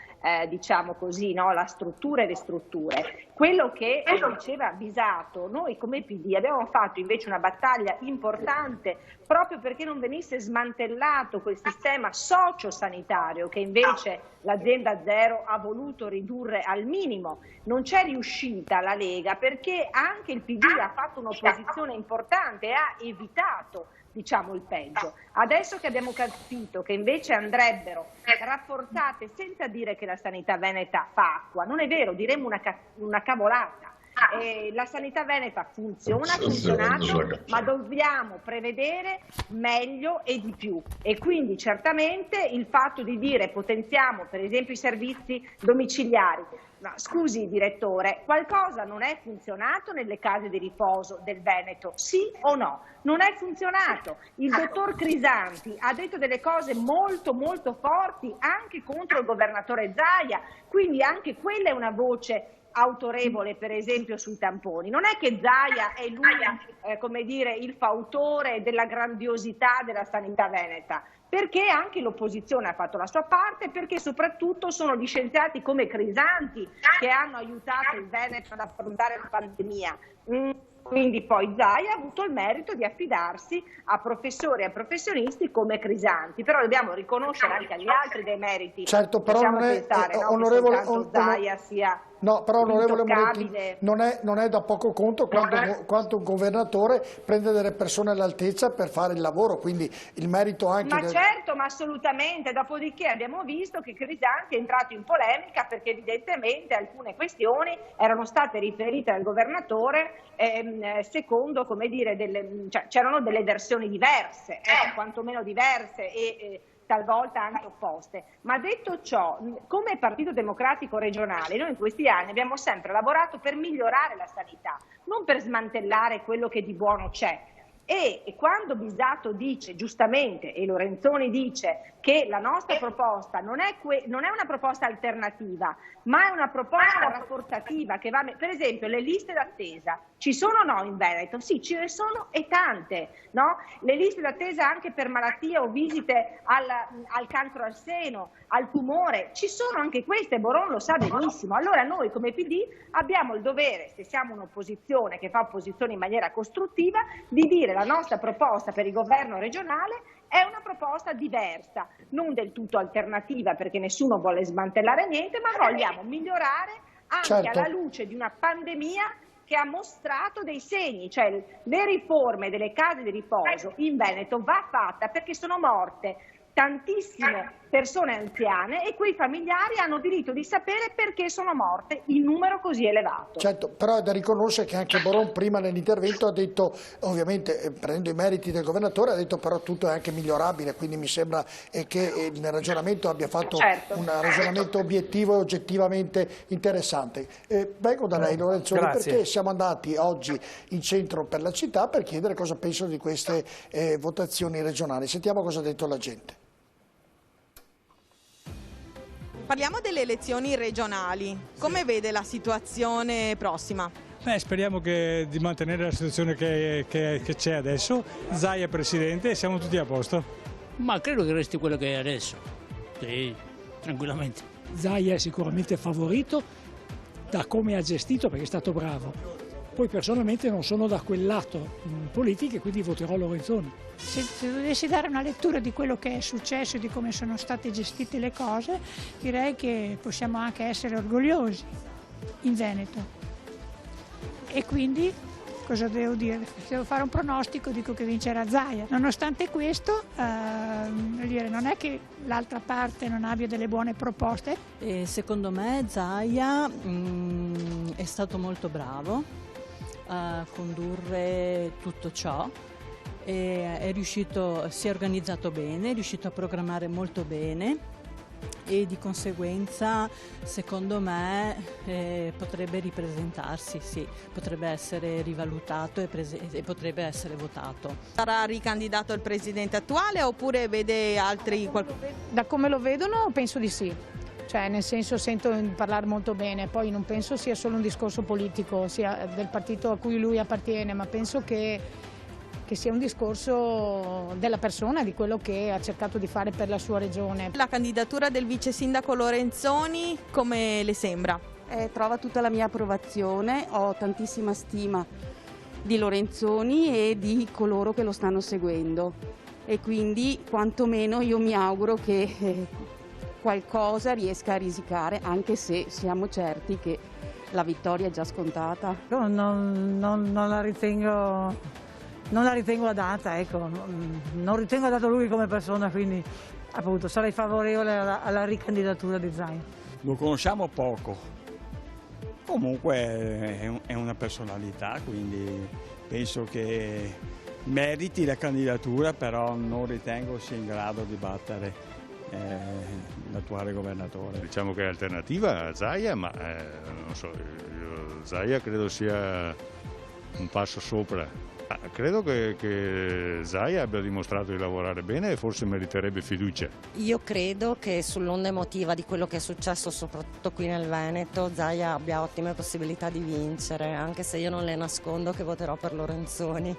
diciamo così, no, la struttura e le strutture. Quello che diceva Bisato, noi come PD abbiamo fatto invece una battaglia importante proprio perché non venisse smantellato quel sistema sociosanitario che invece l'azienda Zero ha voluto ridurre al minimo. Non c'è riuscita la Lega perché anche il PD ha fatto un'opposizione importante e ha evitato, diciamo, il peggio. Adesso che abbiamo capito che invece andrebbero rafforzate, senza dire che la sanità veneta fa acqua, non è vero, diremmo una cavolata. La sanità veneta funziona, ha funzionato, ma dobbiamo prevedere meglio e di più. E quindi certamente il fatto di dire potenziamo per esempio i servizi domiciliari. Ma scusi direttore, qualcosa non è funzionato nelle case di riposo del Veneto, sì o no? Non è funzionato. Il dottor Crisanti ha detto delle cose molto molto forti anche contro il governatore Zaia, quindi anche quella è una voce autorevole per esempio sui tamponi. Non è che Zaia è lui, come dire, il fautore della grandiosità della sanità veneta, perché anche l'opposizione ha fatto la sua parte, perché soprattutto sono gli scienziati come Crisanti che hanno aiutato il Veneto ad affrontare la pandemia. Quindi poi Zaia ha avuto il merito di affidarsi a professori e a professionisti come Crisanti, però dobbiamo riconoscere anche agli altri dei meriti. Certo, però non è, pensare, onorevole, Zaia sia no, però onorevole Moretti, non è da poco conto quanto un governatore prende delle persone all'altezza per fare il lavoro, quindi il merito anche... Ma certo, ma assolutamente, dopodiché abbiamo visto che Crisanti è entrato in polemica perché evidentemente alcune questioni erano state riferite al governatore secondo, come dire, cioè, c'erano delle versioni diverse, quantomeno diverse e talvolta anche opposte. Ma detto ciò, come Partito Democratico regionale, noi in questi anni abbiamo sempre lavorato per migliorare la sanità, non per smantellare quello che di buono c'è. E quando Bisato dice giustamente e Lorenzoni dice che la nostra proposta non è una proposta alternativa, ma è una proposta rafforzativa che va, per esempio le liste d'attesa ci sono o no in Veneto? Sì, ce ne sono e tante, no? Le liste d'attesa anche per malattie o visite al cancro al seno, al tumore, ci sono anche queste, Boron lo sa benissimo. Allora noi come PD abbiamo il dovere, se siamo un'opposizione che fa opposizione in maniera costruttiva, di dire la nostra proposta per il governo regionale è una proposta diversa, non del tutto alternativa perché nessuno vuole smantellare niente, ma vogliamo migliorare anche alla luce di una pandemia che ha mostrato dei segni, cioè le riforme delle case di riposo in Veneto va fatta perché sono morte tantissime persone anziane e quei familiari hanno diritto di sapere perché sono morte in numero così elevato. Certo, però è da riconoscere che anche Boron prima nell'intervento ha detto, ovviamente prendendo i meriti del governatore, ha detto però tutto è anche migliorabile, quindi mi sembra che nel ragionamento abbia fatto un ragionamento obiettivo e oggettivamente interessante. Vengo da lei Lorenzoni, perché siamo andati oggi in centro per la città per chiedere cosa pensano di queste votazioni regionali. Sentiamo cosa ha detto la gente. Parliamo delle elezioni regionali, come vede la situazione prossima? Speriamo di mantenere la situazione che c'è adesso, Zaia è presidente e siamo tutti a posto. Ma credo che resti quello che è adesso, sì, tranquillamente. Zaia è sicuramente favorito da come ha gestito perché è stato bravo. Poi personalmente non sono da quel lato politico e quindi voterò Lorenzoni. Se dovessi dare una lettura di quello che è successo e di come sono state gestite le cose, direi che possiamo anche essere orgogliosi in Veneto. E quindi Cosa devo dire? Se devo fare un pronostico dico che vincerà Zaia. Nonostante questo, non è che l'altra parte non abbia delle buone proposte. Secondo me Zaia è stato molto bravo a condurre tutto ciò. È riuscito, si è organizzato bene, è riuscito a programmare molto bene e di conseguenza secondo me potrebbe ripresentarsi, sì, potrebbe essere rivalutato e potrebbe essere votato. Sarà ricandidato il presidente attuale oppure vede altri? Da come lo vedono penso di sì. Cioè, nel senso, sento parlare molto bene, poi non penso sia solo un discorso politico, sia del partito a cui lui appartiene, ma penso che sia un discorso della persona, di quello che ha cercato di fare per la sua regione. La candidatura del vice sindaco Lorenzoni come le sembra? Trova tutta la mia approvazione, ho tantissima stima di Lorenzoni e di coloro che lo stanno seguendo e quindi quantomeno io mi auguro che qualcosa riesca a risicare, anche se siamo certi che la vittoria è già scontata. Non la ritengo adatta, ecco. Non ritengo adatta lui come persona, quindi appunto sarei favorevole alla ricandidatura di Zaia. Lo conosciamo poco, comunque è una personalità, quindi penso che meriti la candidatura, però non ritengo sia in grado di battere l'attuale governatore. Diciamo che è alternativa a Zaia, ma non so, Zaia credo sia un passo sopra. Credo che Zaia abbia dimostrato di lavorare bene e forse meriterebbe fiducia. Io credo che sull'onda emotiva di quello che è successo soprattutto qui nel Veneto, Zaia abbia ottime possibilità di vincere, anche se io non le nascondo che voterò per Lorenzoni.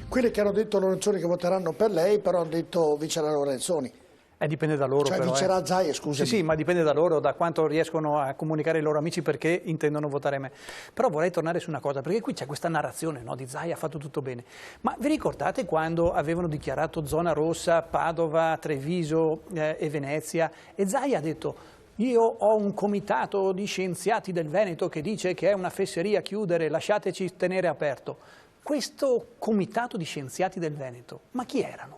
Quelli che hanno detto Lorenzoni che voteranno per lei, però hanno detto vincerà Lorenzoni. Dipende da loro. Cioè però, vincerà Zaia, scusami. Sì, ma dipende da loro, da quanto riescono a comunicare ai loro amici perché intendono votare me. Però vorrei tornare su una cosa, perché qui c'è questa narrazione, no, di Zaia ha fatto tutto bene. Ma vi ricordate quando avevano dichiarato zona rossa Padova, Treviso e Venezia? E Zaia ha detto: io ho un comitato di scienziati del Veneto che dice che è una fesseria chiudere, lasciateci tenere aperto. Questo comitato di scienziati del Veneto, ma chi erano?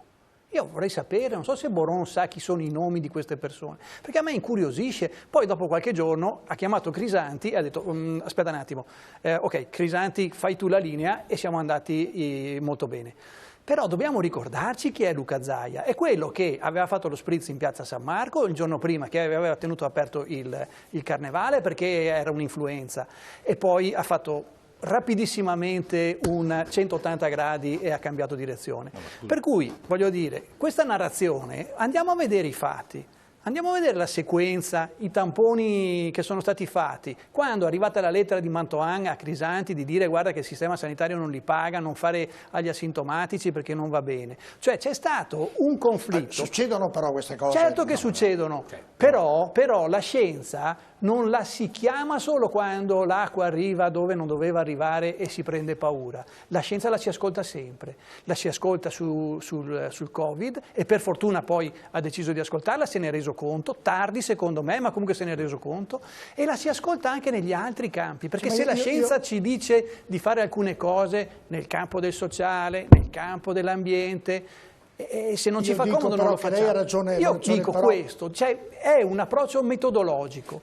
Io vorrei sapere, non so se Boron sa chi sono i nomi di queste persone, perché a me incuriosisce. Poi dopo qualche giorno ha chiamato Crisanti e ha detto aspetta un attimo, ok Crisanti fai tu la linea, e siamo andati molto bene. Però dobbiamo ricordarci chi è Luca Zaia, è quello che aveva fatto lo spritz in piazza San Marco il giorno prima, che aveva tenuto aperto il carnevale perché era un'influenza, e poi ha fatto rapidissimamente un 180 gradi e ha cambiato direzione. Per cui, voglio dire, questa narrazione, andiamo a vedere i fatti. Andiamo a vedere la sequenza, i tamponi che sono stati fatti. Quando è arrivata la lettera di Mantoan a Crisanti di dire guarda che il sistema sanitario non li paga, non fare agli asintomatici perché non va bene. Cioè c'è stato un conflitto. Succedono però queste cose. Certo che succedono, però la scienza non la si chiama solo quando l'acqua arriva dove non doveva arrivare e si prende paura. La scienza la si ascolta sempre, la si ascolta sul Covid e per fortuna poi ha deciso di ascoltarla, se ne è reso conto, tardi secondo me, ma comunque se ne è reso conto, e la si ascolta anche negli altri campi, perché se la scienza ci dice di fare alcune cose nel campo del sociale, nel campo dell'ambiente, e se non ci fa comodo non lo facciamo. Io dico questo, cioè è un approccio metodologico.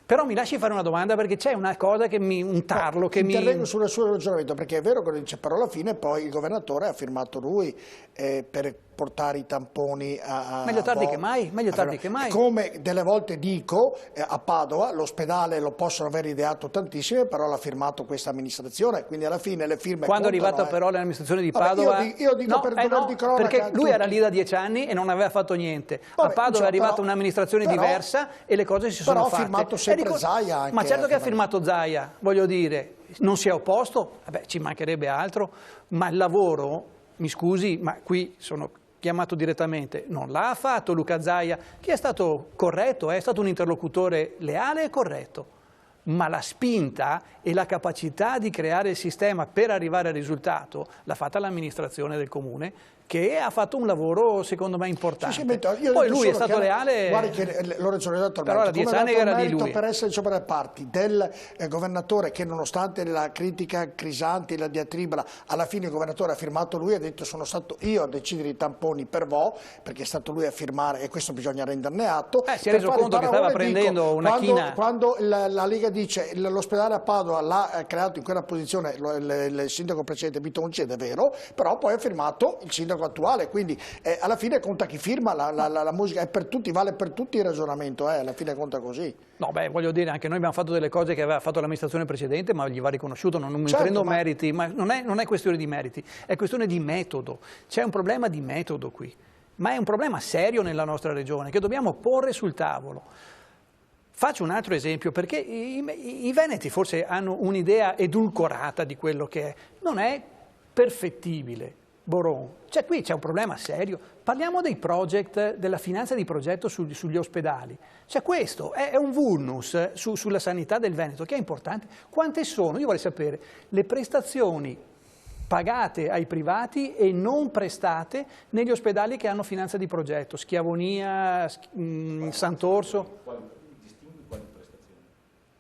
Però mi lasci fare una domanda, perché c'è una cosa un tarlo che intervengo sul suo ragionamento, perché è vero che lo dice, però alla fine poi il governatore ha firmato lui per portare i tamponi a meglio tardi che mai, meglio tardi che mai. Come delle volte dico, a Padova l'ospedale lo possono aver ideato tantissime, però l'ha firmato questa amministrazione, quindi alla fine le firme quando è arrivata però l'amministrazione di Padova, io dico no, per dover di cronaca, perché lui era lì da 10 anni e non aveva fatto niente. A Padova è arrivata un'amministrazione diversa e le cose si sono fatte. Però ha firmato sempre Zaia anche. Ma certo che ha firmato Zaia, voglio dire, non si è opposto, vabbè, ci mancherebbe altro, ma il lavoro, mi scusi, ma qui sono chiamato direttamente, non l'ha fatto Luca Zaia, che è stato corretto, è stato un interlocutore leale e corretto, ma la spinta e la capacità di creare il sistema per arrivare al risultato l'ha fatta l'amministrazione del comune che ha fatto un lavoro secondo me importante. Io Poi lui è stato leale. Guardi che Lorenzo ne ha dato il però merito. la 10 anni era di lui. Per essere sopra le parti del governatore che, nonostante la critica Crisanti, la diatriba, alla fine il governatore ha firmato lui, ha detto sono stato io a decidere i tamponi per Vo, perché è stato lui a firmare e questo bisogna renderne atto. Si è reso conto che stava prendendo una china. Quando la Lega dice l'ospedale a Padova l'ha creato in quella posizione il sindaco precedente Bitonci, ed è vero, però poi ha firmato il sindaco attuale, quindi alla fine conta chi firma, la musica è per tutti, vale per tutti il ragionamento, alla fine conta così. No, beh, voglio dire, anche noi abbiamo fatto delle cose che aveva fatto l'amministrazione precedente, ma gli va riconosciuto, non mi prendo meriti, ma non è questione di meriti, è questione di metodo. C'è un problema di metodo qui, ma è un problema serio nella nostra regione che dobbiamo porre sul tavolo. Faccio un altro esempio, perché i veneti forse hanno un'idea edulcorata di quello che è. Non è perfettibile, Boron. Cioè qui c'è un problema serio. Parliamo dei project, della finanza di progetto sugli ospedali. Cioè questo è un vulnus sulla sanità del Veneto che è importante. Quante sono? Io vorrei sapere le prestazioni pagate ai privati e non prestate negli ospedali che hanno finanza di progetto, Schiavonia, Sant'Orso.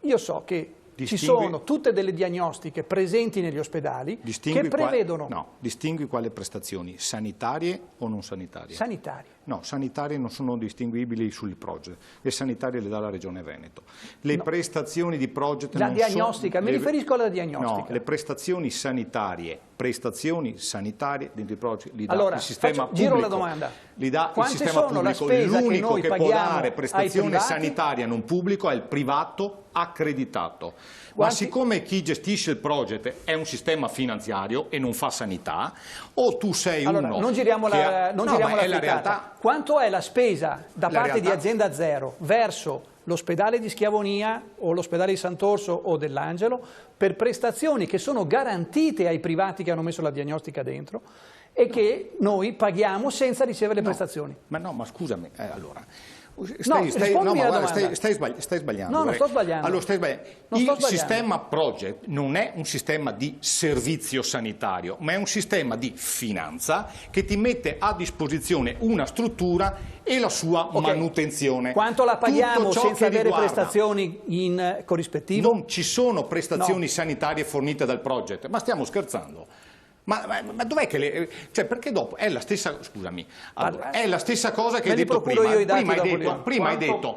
Io so che ci sono tutte delle diagnostiche presenti negli ospedali che prevedono... distingui quali prestazioni, sanitarie o non sanitarie? Sanitarie. No, sanitarie non sono distinguibili sul project, le sanitarie le dà la Regione Veneto. Le prestazioni di project... La diagnostica, mi riferisco alla diagnostica. No, le prestazioni sanitarie dentro i project li dà il sistema pubblico. Giro la domanda. Li dà il sistema pubblico. L'unico che può dare prestazione sanitaria non pubblico è il privato accreditato. Ma siccome chi gestisce il project è un sistema finanziario e non fa sanità, o tu sei uno... Non giriamo la realtà. Quanto è la spesa da parte di Azienda Zero verso l'ospedale di Schiavonia o l'ospedale di Sant'Orso o dell'Angelo per prestazioni che sono garantite ai privati che hanno messo la diagnostica dentro e che noi paghiamo senza ricevere le prestazioni? Ma scusami, allora... Stai sbagliando. No, non sto sbagliando. Allora, il sistema project non è un sistema di servizio sanitario, ma è un sistema di finanza che ti mette a disposizione una struttura e la sua manutenzione. Quanto la paghiamo senza avere prestazioni in corrispettivo? Non ci sono prestazioni sanitarie fornite dal project, ma stiamo scherzando. Ma dov'è che le... Cioè, perché dopo è la stessa... Scusami. Allora, è la stessa cosa che hai detto prima. Prima hai detto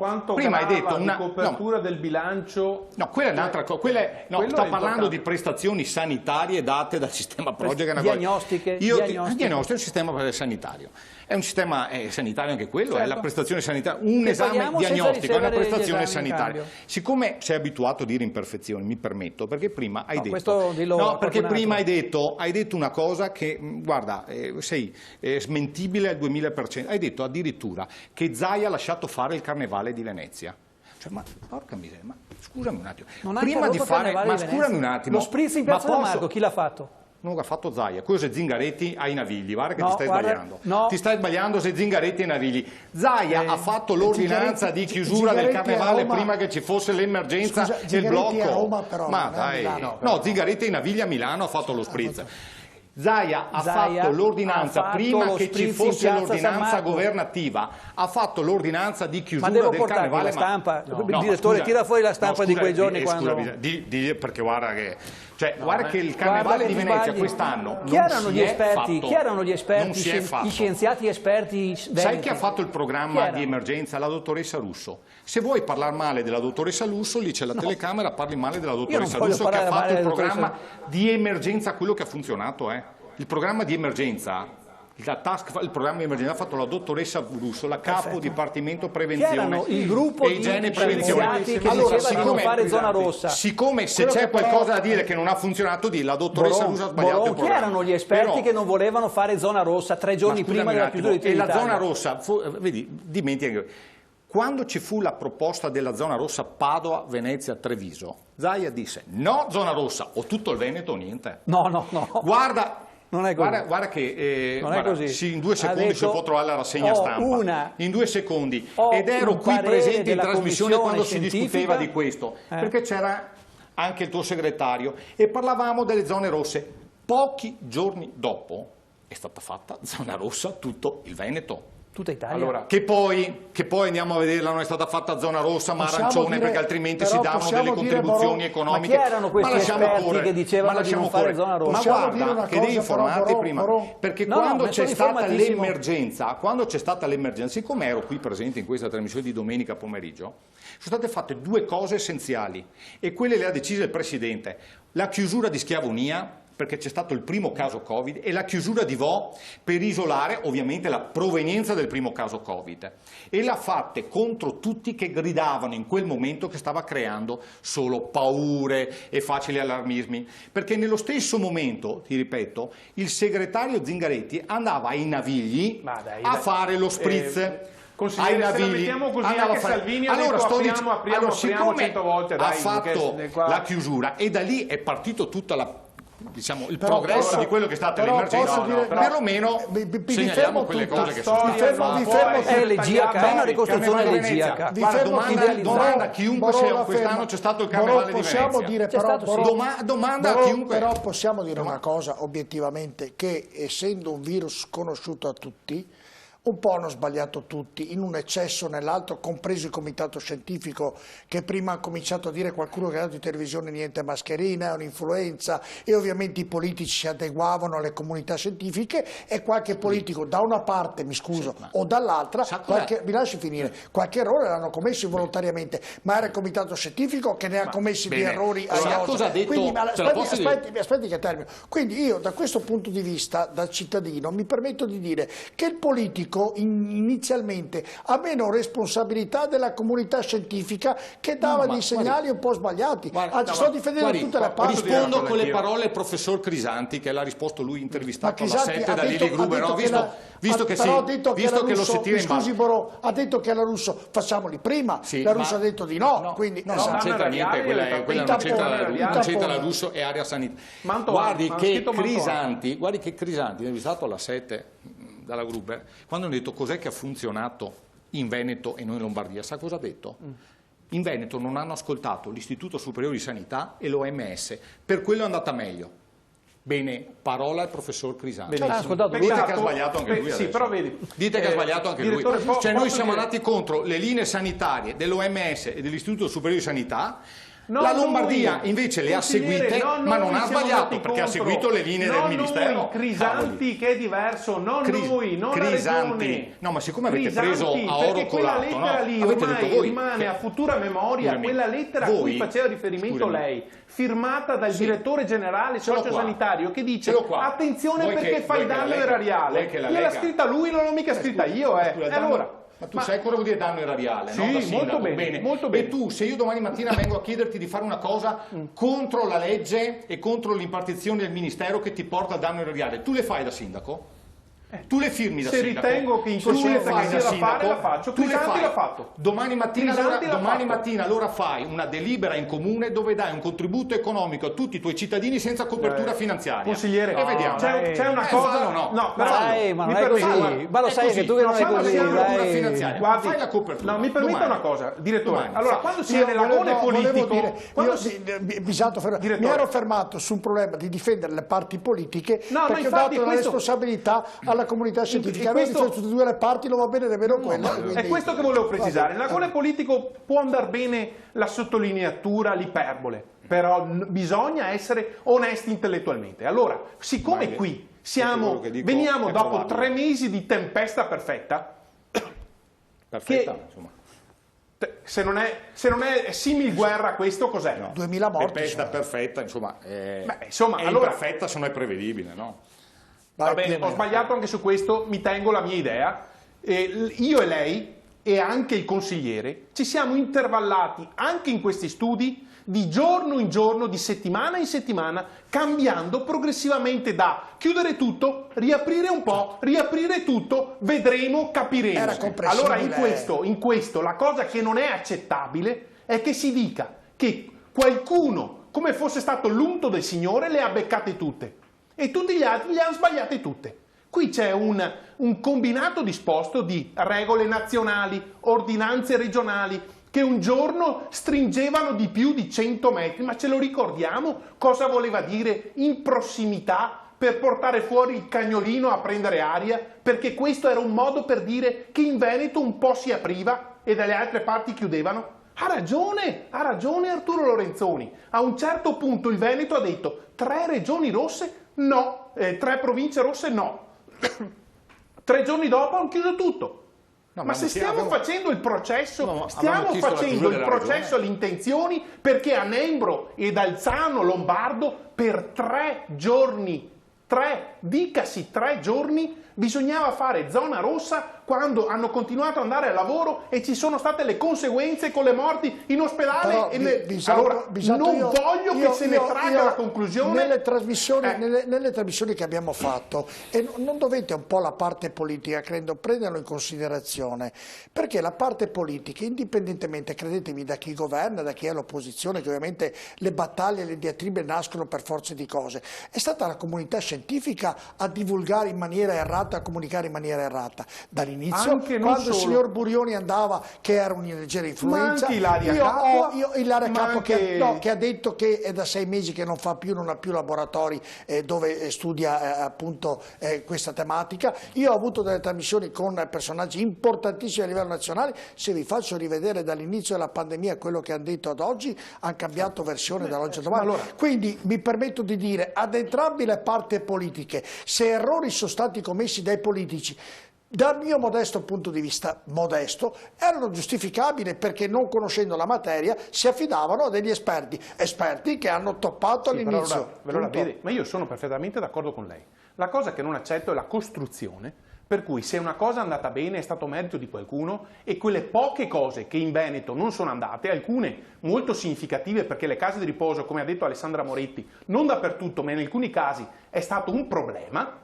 una copertura del bilancio... No, quella è un'altra cosa. Sto parlando di prestazioni sanitarie date dal sistema project. Diagnostiche? Diagnostico è un sistema sanitario. È un sistema sanitario anche quello, è la prestazione sanitaria. Un esame diagnostico è una prestazione sanitaria. Siccome sei abituato a dire imperfezioni, mi permetto, perché prima hai detto... perché prima hai detto una cosa che, guarda, sei smentibile al 2000%. Hai detto addirittura che Zaia ha lasciato fare il Carnevale di Venezia. Cioè, ma porca miseria, ma scusami un attimo. Prima di fare... Ma scusami un attimo. Lo spritz in Piazza San Marco, chi l'ha fatto? Non l'ha fatto Zaia, quello è Zingaretti ai Navigli, guarda che ti stai sbagliando. Ti stai sbagliando se Zingaretti ai Navigli. Zaia ha fatto l'ordinanza di chiusura del Carnevale prima che ci fosse l'emergenza e il blocco. A Roma, però, ma dai, no, Zingaretti ai Navigli a Milano ha fatto lo spritz. Zaia ha fatto l'ordinanza prima che ci fosse l'ordinanza governativa, ha fatto l'ordinanza di chiusura del Carnevale. La stampa, il direttore tira fuori la stampa di quei giorni quando... perché guarda che... Cioè, guarda che il Carnevale di Venezia quest'anno chi erano gli esperti, gli scienziati esperti veneti? Sai chi ha fatto il programma di emergenza? La dottoressa Russo. Se vuoi parlare male della dottoressa Russo, lì c'è la telecamera, parli male della dottoressa Russo che ha fatto il programma di emergenza, quello che ha funzionato. Il programma di emergenza... il programma di emergenza ha fatto la dottoressa Russo, la capo dipartimento prevenzione il gruppo e igiene e prevenzione. Che allora, diceva di non fare zona rossa. Siccome se c'è qualcosa da dire che non ha funzionato, la dottoressa Russo ha sbagliato il programma. Chi erano gli esperti che non volevano fare zona rossa 3 giorni prima della chiusura di Trenitalia? E la zona rossa, vedi, dimentica. Quando ci fu la proposta della zona rossa Padova, Venezia, Treviso, Zaia disse no zona rossa, o tutto il Veneto o niente. No. Guarda... Non è così. Guarda che non è così. Sì, in 2 secondi si può trovare la rassegna stampa. In 2 secondi. Ed ero qui presente in trasmissione quando si discuteva di questo, perché c'era anche il tuo segretario e parlavamo delle zone rosse. Pochi giorni dopo è stata fatta zona rossa tutto il Veneto. Tutta Italia. Allora, che poi andiamo a vederla, non è stata fatta zona rossa ma arancione, perché altrimenti si davano delle contribuzioni economiche. Ma chi erano questi esperti che dicevano di non fare zona rossa? Ma guarda, che devi informarti prima, perché quando c'è stata l'emergenza, siccome ero qui presente in questa trasmissione di domenica pomeriggio, sono state fatte due cose essenziali e quelle le ha decise il Presidente: la chiusura di Schiavonia, perché c'è stato il primo caso Covid, e la chiusura di Vo per isolare ovviamente la provenienza del primo caso Covid, e l'ha fatte contro tutti che gridavano in quel momento che stava creando solo paure e facili allarmismi, perché nello stesso momento, ti ripeto, il segretario Zingaretti andava ai Navigli a fare lo spritz. Consigliere, se la mettiamo così, anche Salvini ha detto apriamo 100 volte. Ha fatto la chiusura e da lì è partito tutta la... diciamo il progresso di quello che è stata l'emergenza, perlomeno segnaliamo quelle cose che sono state. È elegiaca, è una ricostruzione elegiaca. Domanda a chiunque se quest'anno c'è stato il carnevale di Venezia. Domanda a chiunque. Però possiamo dire una cosa obiettivamente, che essendo un virus conosciuto a tutti, un po' hanno sbagliato tutti, in un eccesso o nell'altro, compreso il comitato scientifico che prima ha cominciato a dire, qualcuno che ha dato in televisione, niente mascherina, è un'influenza, e ovviamente i politici si adeguavano alle comunità scientifiche e qualche politico da una parte, mi scuso, o dall'altra, mi lasci finire, qualche errore l'hanno commesso involontariamente, ma era il comitato scientifico che ne ha commessi di errori a cosa ha detto? Quindi, aspetti che termino. Quindi io da questo punto di vista, da cittadino, mi permetto di dire che il politico inizialmente ha meno responsabilità della comunità scientifica che dava dei segnali un po' sbagliati. Sto difendendo tutte le parti. Rispondo con le parole del professor Crisanti, che l'ha risposto lui intervistato alla 7 da Lili Gruber, visto che lo si tira in ballo. Scusi Borò, ha detto che la Russo facciamoli prima, la Russo ha detto di no, quindi non c'entra niente, quella non c'entra la Russo, è area sanitaria. Guardi che Crisanti, intervistato alla 7 dalla Gruber, quando hanno detto cos'è che ha funzionato in Veneto e non in Lombardia, sa cosa ha detto? In Veneto non hanno ascoltato l'Istituto Superiore di Sanità e l'OMS, per quello è andata meglio. Bene, parola al professor Crisanti. Dite che ha sbagliato anche lui adesso. Però vedi, dite che ha sbagliato anche lui. Cioè noi siamo andati contro le linee sanitarie dell'OMS e dell'Istituto Superiore di Sanità. La Lombardia invece le ha seguite, ma non ha sbagliato, perché ha seguito le linee del Ministero. Crisanti, che è diverso, non noi, non la Regione. No, ma siccome avete preso a oro colato, perché quella lettera lì ormai rimane a futura memoria, quella lettera a cui faceva riferimento lei, firmata dal direttore generale sociosanitario, che dice attenzione perché fai danno erariale. Gliel'ha scritta lui, non l'ho mica scritta io. Allora, ma tu sai cosa vuol dire danno erariale? Sì, no? molto bene, molto bene. E tu, se io domani mattina vengo a chiederti di fare una cosa contro la legge e contro l'impartizione del Ministero che ti porta al danno erariale, tu le fai da sindaco? Tu le firmi da sindaco? Se ritengo che in coscienza che sia da fare, la faccio. Crisanti l'ha fatto. Domani mattina allora fai una delibera in comune dove dai un contributo economico a tutti i tuoi cittadini senza copertura finanziaria. Consigliere, e vediamo. C'è una cosa... No, ma non è così. Ma lo sai che tu che non è così. Fai la copertura. No, mi permetta una cosa, direttore. Allora, quando si è nell'agone politico... Mi ero fermato su un problema di difendere le parti politiche perché ho dato la responsabilità alla comunità scientifica. A me di tutte e due le parti non va bene nemmeno quella. È questo che volevo precisare. Nell'agone politico può andare bene la sottolineatura, l'iperbole, però bisogna essere onesti intellettualmente. Allora, siccome qui veniamo dopo 3 mesi di tempesta perfetta, insomma. Se non è simil guerra, questo cos'è? 2000 morti. Tempesta perfetta, insomma, è allora, imperfetta se non è prevedibile, no? Va bene, ho sbagliato anche su questo, mi tengo la mia idea. Io e lei e anche il consigliere ci siamo intervallati anche in questi studi di giorno in giorno, di settimana in settimana, cambiando progressivamente da chiudere tutto, riaprire un po', riaprire tutto, vedremo, capiremo. Allora in questo la cosa che non è accettabile è che si dica che qualcuno, come fosse stato l'unto del Signore, le ha beccate tutte e tutti gli altri le hanno sbagliate tutte. Qui c'è un combinato disposto di regole nazionali, ordinanze regionali, che un giorno stringevano di più di 100 metri, ma ce lo ricordiamo cosa voleva dire in prossimità per portare fuori il cagnolino a prendere aria, perché questo era un modo per dire che in Veneto un po' si apriva e dalle altre parti chiudevano? Ha ragione Arturo Lorenzoni. A un certo punto il Veneto ha detto 3 regioni rosse no, 3 province rosse no. 3 giorni dopo hanno chiuso tutto. No, ma se stiamo facendo il processo, stiamo facendo il processo alle intenzioni, perché a Nembro ed Alzano Lombardo per 3 giorni, dicasi 3 giorni, bisognava fare zona rossa quando hanno continuato ad andare al lavoro e ci sono state le conseguenze con le morti in ospedale. Allora, non voglio che se ne tragga la conclusione. Nelle trasmissioni che abbiamo fatto, e non dovete un po' la parte politica, credo, prenderlo in considerazione, perché la parte politica, indipendentemente, credetemi, da chi governa, da chi è all'opposizione, che ovviamente le battaglie e le diatribe nascono per forza di cose, è stata la comunità scientifica a divulgare in maniera errata, a comunicare in maniera errata. Dall'inizio, quando il signor Burioni andava che era un leggera influenza, Ilaria Capua che ha detto che è da 6 mesi che non ha più laboratori dove studia appunto questa tematica. Io ho avuto delle trasmissioni con personaggi importantissimi a livello nazionale. Se vi faccio rivedere dall'inizio della pandemia quello che hanno detto ad oggi, hanno cambiato versione dall'oggi a domani. Quindi mi permetto di dire ad entrambe le parti politiche, se errori sono stati commessi dai politici, dal mio modesto punto di vista, erano giustificabili, perché non conoscendo la materia si affidavano a degli esperti che hanno toppato all'inizio. Ma io sono perfettamente d'accordo con lei. La cosa che non accetto è la costruzione, per cui se una cosa è andata bene è stato merito di qualcuno, e quelle poche cose che in Veneto non sono andate, alcune molto significative, perché le case di riposo, come ha detto Alessandra Moretti, non dappertutto ma in alcuni casi è stato un problema.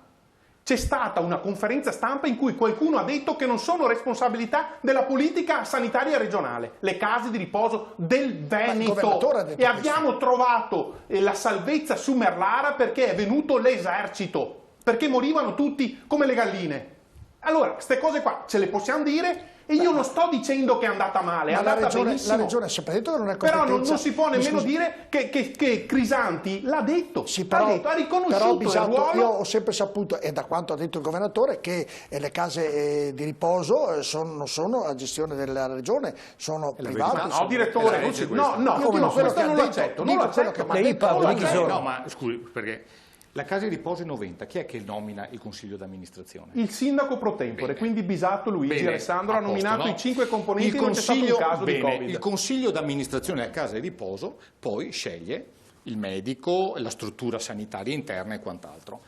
C'è stata una conferenza stampa in cui qualcuno ha detto che non sono responsabilità della politica sanitaria regionale, le case di riposo del Veneto, e abbiamo trovato la salvezza su Merlara perché è venuto l'esercito, perché morivano tutti come le galline. Allora, queste cose qua ce le possiamo dire, e io non sto dicendo che è andata male, è andata benissimo. La regione ha sempre detto che non è competenza. Però non si può nemmeno dire che Crisanti l'ha detto, ha riconosciuto il ruolo. Io ho sempre saputo, e da quanto ha detto il governatore, che le case di riposo non sono a gestione della regione, sono private. No, direttore, questo non lo accetto. No, ma scusi, perché la casa di riposo è 90, chi è che nomina il consiglio d'amministrazione? Il sindaco pro tempore, quindi Bisato, Luigi, Alessandro ha nominato i 5 componenti e non c'è stato un caso di Covid. Il consiglio d'amministrazione della casa di riposo poi sceglie il medico, la struttura sanitaria interna e quant'altro.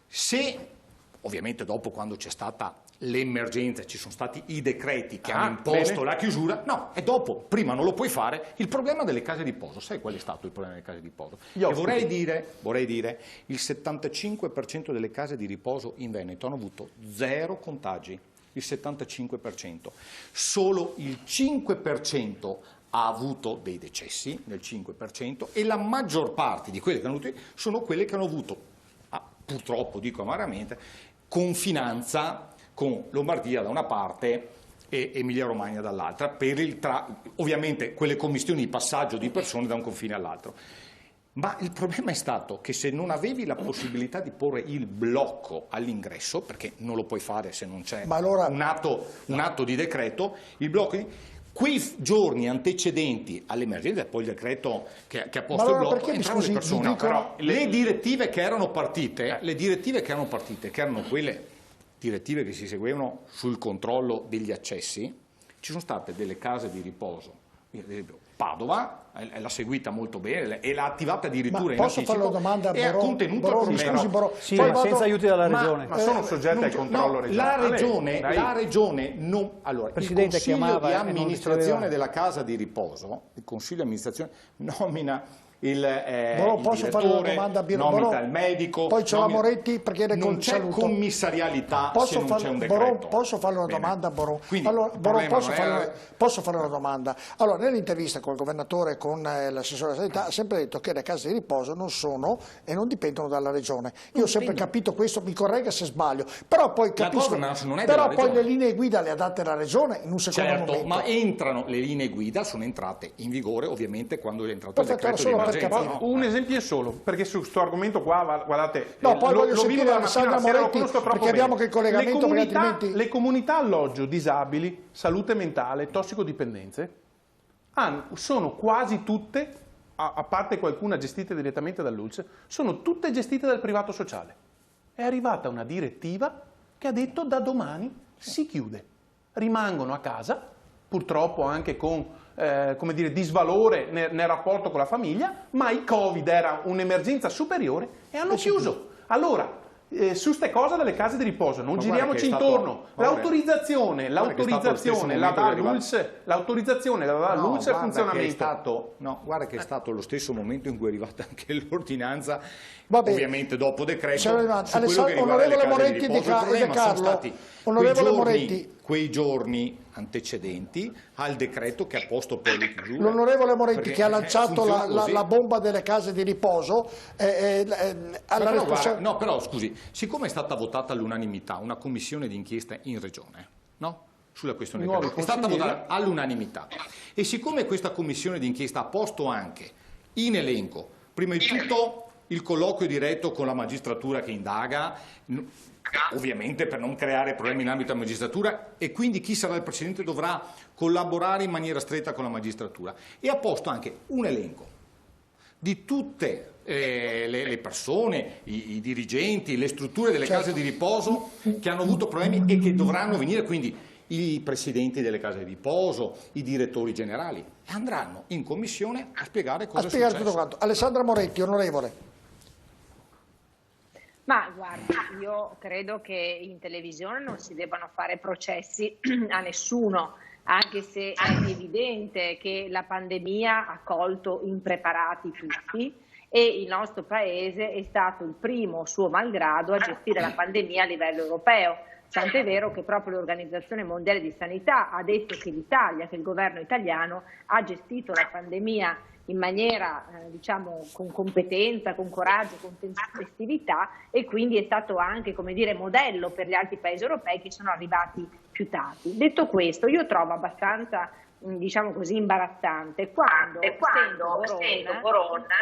Se, ovviamente dopo, quando c'è stata l'emergenza, ci sono stati i decreti che hanno imposto la chiusura, no, è dopo, prima non lo puoi fare. Il problema delle case di riposo, sai qual è stato il problema delle case di riposo? Vorrei dire, il 75% delle case di riposo in Veneto hanno avuto 0 contagi, il 75%, solo il 5% ha avuto dei decessi, nel 5%, e la maggior parte di quelle che hanno avuto sono quelle che hanno avuto, purtroppo dico amaramente, confinanza con Lombardia da una parte e Emilia-Romagna dall'altra, per ovviamente quelle commistioni di passaggio di persone da un confine all'altro. Ma il problema è stato che se non avevi la possibilità di porre il blocco all'ingresso, perché non lo puoi fare se non c'è un atto di decreto, il blocco, quei giorni antecedenti all'emergenza, poi il decreto che ha posto il blocco, entravano le persone. Però le direttive che erano partite, che erano quelle direttive che si seguivano sul controllo degli accessi, ci sono state delle case di riposo, Padova l'ha seguita molto bene e l'ha attivata addirittura in anticipo. Posso fare una domanda e ha contenuto il problema. Sì, ma senza aiuti dalla regione. Ma sono soggetti al controllo regionale. La regione non. Allora, il consiglio di amministrazione della casa di riposo, il consiglio di amministrazione nomina il direttore, nomina il medico, poi c'è la Moretti perché non c'è commissarialità se non c'è un decreto. Posso fare una domanda, Borò? Posso fare una domanda? Allora, nell'intervista con il governatore e con l'assessore della sanità ha sempre detto che le case di riposo non sono e non dipendono dalla regione. Io ho sempre capito questo, mi corregga se sbaglio, però poi capisco, però poi le linee guida le ha date la regione in un secondo momento. Ma le linee guida sono entrate in vigore ovviamente quando è entrato il decreto di emergenza. per capire. Un esempio solo, perché su questo argomento qua, guardate, no, poi voglio lo vivo sentire da mattina Alessandra alla sera, lo Moretti, conosco troppo perché abbiamo bene. che il collegamento, perché altrimenti... Le comunità alloggio disabili, salute mentale, tossicodipendenze, sono quasi tutte, a parte qualcuna gestite direttamente dall'ULSS, sono tutte gestite dal privato sociale. È arrivata una direttiva che ha detto da domani si chiude. Rimangono a casa, purtroppo anche con come dire, disvalore nel rapporto con la famiglia, ma il Covid era un'emergenza superiore e hanno chiuso. Allora, su ste cose delle case di riposo non giriamoci intorno. L'autorizzazione la dà l'ULSS, l'autorizzazione la dà l'ULSS e il funzionamento. No, guarda che è stato lo stesso momento in cui è arrivata anche l'ordinanza, ovviamente dopo decreto, su quello che riguarda le case di riposo. Il problema sono stati quei giorni antecedenti al decreto che ha posto poi le chiusure. L'onorevole Moretti, che ha lanciato la bomba delle case di riposo, no, però scusi, siccome è stata votata all'unanimità una commissione d'inchiesta in regione, no? Sulla questione del è stata votata all'unanimità, e siccome questa commissione d'inchiesta ha posto anche in elenco, prima di tutto, il colloquio diretto con la magistratura che indaga, ovviamente per non creare problemi in ambito della magistratura, e quindi chi sarà il Presidente dovrà collaborare in maniera stretta con la magistratura, e ha posto anche un elenco di tutte le persone, i dirigenti, le strutture delle case di riposo che hanno avuto problemi e che dovranno venire, quindi i presidenti delle case di riposo, i direttori generali, e andranno in commissione a spiegare cosa è successo. Tutto quanto. Alessandra Moretti, onorevole. Ma guardi, io credo che in televisione non si debbano fare processi a nessuno, anche se è evidente che la pandemia ha colto impreparati tutti e il nostro Paese è stato il primo, suo malgrado, a gestire la pandemia a livello europeo. Tant'è vero che proprio l'Organizzazione Mondiale di Sanità ha detto che l'Italia, che il governo italiano ha gestito la pandemia in maniera, diciamo, con competenza, con coraggio, con tempestività, e quindi è stato anche, come dire, modello per gli altri paesi europei che sono arrivati più tardi. Detto questo, io trovo abbastanza, diciamo così, imbarazzante quando sento Corona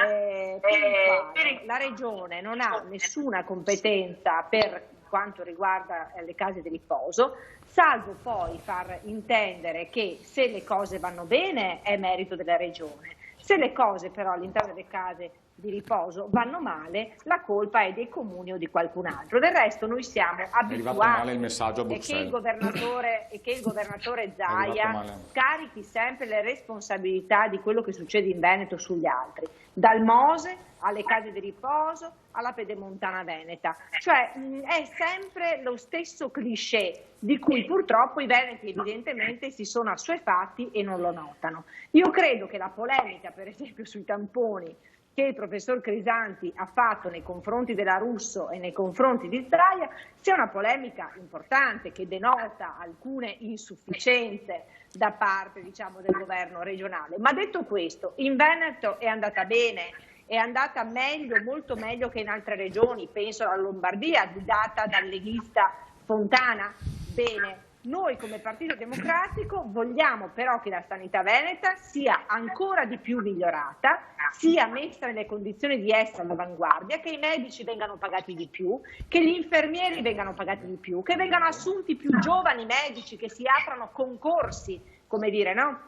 la Regione non ha nessuna competenza per quanto riguarda le case di riposo, salvo poi far intendere che se le cose vanno bene è merito della Regione. Se le cose però all'interno delle case di riposo vanno male, la colpa è dei comuni o di qualcun altro. Del resto noi siamo abituati il messaggio a che il governatore Zaia scarichi sempre le responsabilità di quello che succede in Veneto sugli altri, dal Mose alle case di riposo alla Pedemontana Veneta. Cioè è sempre lo stesso cliché di cui purtroppo i veneti evidentemente si sono assuefatti e non lo notano. Io credo che la polemica, per esempio, sui tamponi che il professor Crisanti ha fatto nei confronti della Russo e nei confronti di Zaia sia una polemica importante che denota alcune insufficienze da parte, diciamo, del governo regionale. Ma detto questo, in Veneto è andata bene, è andata meglio, molto meglio che in altre regioni, penso alla Lombardia, guidata dal leghista Fontana. Bene, noi come Partito Democratico vogliamo però che la sanità veneta sia ancora di più migliorata, sia messa nelle condizioni di essere all'avanguardia, che i medici vengano pagati di più, che gli infermieri vengano pagati di più, che vengano assunti più giovani medici, che si aprano concorsi, come dire, no?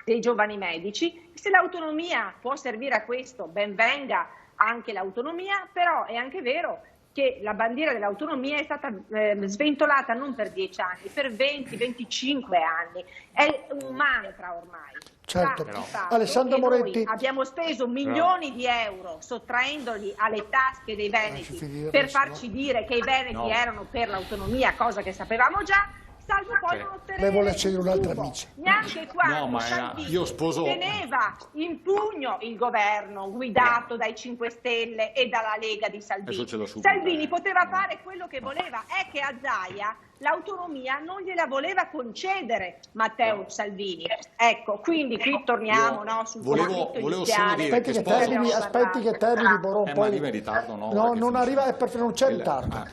Dei giovani medici. Se l'autonomia può servire a questo, ben venga anche l'autonomia, però è anche vero che la bandiera dell'autonomia è stata sventolata non per 10 anni, per 20-25 anni. È un mantra ormai. Certo. Alessandra Moretti. Abbiamo speso milioni di euro sottraendoli alle tasche dei veneti per farci dire che i veneti erano per l'autonomia, cosa che sapevamo già, salvo poi non ottenere neanche quando Salvini teneva in pugno il governo guidato dai 5 Stelle e dalla Lega di Salvini. Salvini poteva fare quello che voleva, è che a Zaia l'autonomia non gliela voleva concedere Matteo Salvini. Ecco, quindi qui torniamo sul conflitto iniziale. Aspetti che termini, Boron, poi in ritardo, non arriva, non c'è ritardo.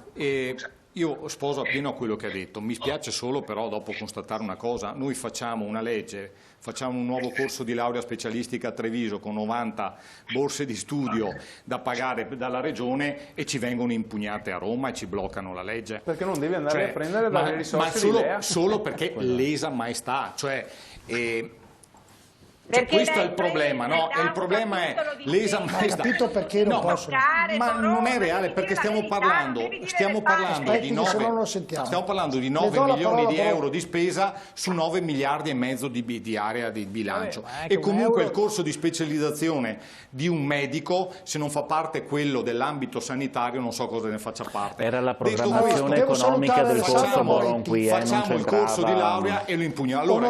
Io sposo appieno quello che ha detto, mi spiace solo però dopo constatare una cosa, noi facciamo una legge, facciamo un nuovo corso di laurea specialistica a Treviso con 90 borse di studio da pagare dalla Regione e ci vengono impugnate a Roma e ci bloccano la legge. Perché non devi andare a prendere dalle risorse ma di Lea? solo perché lesa maestà, questo è il problema, no? Il problema è lesa maestà. Ho capito perché non possono. Ma non è reale, perché stiamo parlando di 9 milioni di euro di spesa su 9 miliardi e mezzo di area di bilancio. E comunque il corso di specializzazione di un medico, se non fa parte quello dell'ambito sanitario, non so cosa ne faccia parte. Era la programmazione economica del corso Boron qui, facciamo il corso di laurea e lo impugniamo. Allora,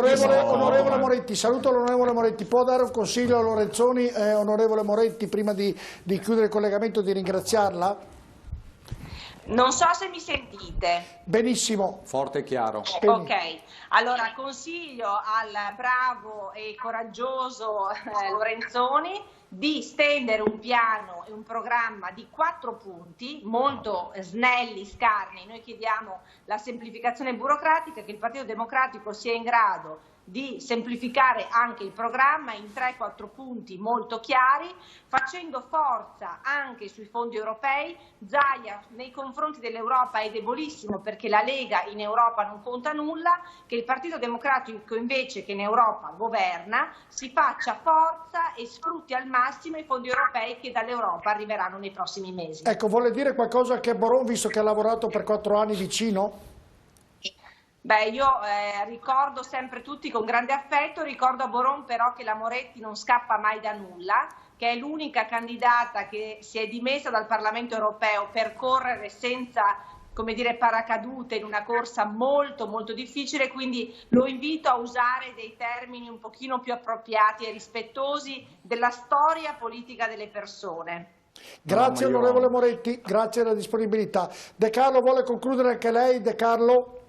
onorevole Moretti, saluto l'onorevole Moretti. Può dare un consiglio a Lorenzoni, onorevole Moretti, prima di chiudere il collegamento, di ringraziarla? Non so se mi sentite. Benissimo. Forte e chiaro. Ok, allora consiglio al bravo e coraggioso Lorenzoni di stendere un piano e un programma di 4 punti molto snelli, scarni. Noi chiediamo la semplificazione burocratica, che il Partito Democratico sia in grado di semplificare anche il programma in 3-4 punti molto chiari, facendo forza anche sui fondi europei. Zaia nei confronti dell'Europa è debolissimo perché la Lega in Europa non conta nulla, che il Partito Democratico invece che in Europa governa si faccia forza e sfrutti al massimo i fondi europei che dall'Europa arriveranno nei prossimi mesi. Ecco, vuole dire qualcosa anche a Boron, visto che ha lavorato per 4 anni vicino? Beh, io ricordo sempre tutti con grande affetto, ricordo a Boron però che la Moretti non scappa mai da nulla, che è l'unica candidata che si è dimessa dal Parlamento europeo per correre senza, come dire, paracadute in una corsa molto molto difficile, quindi lo invito a usare dei termini un pochino più appropriati e rispettosi della storia politica delle persone. Grazie onorevole Moretti, grazie della disponibilità. De Carlo vuole concludere anche lei, De Carlo?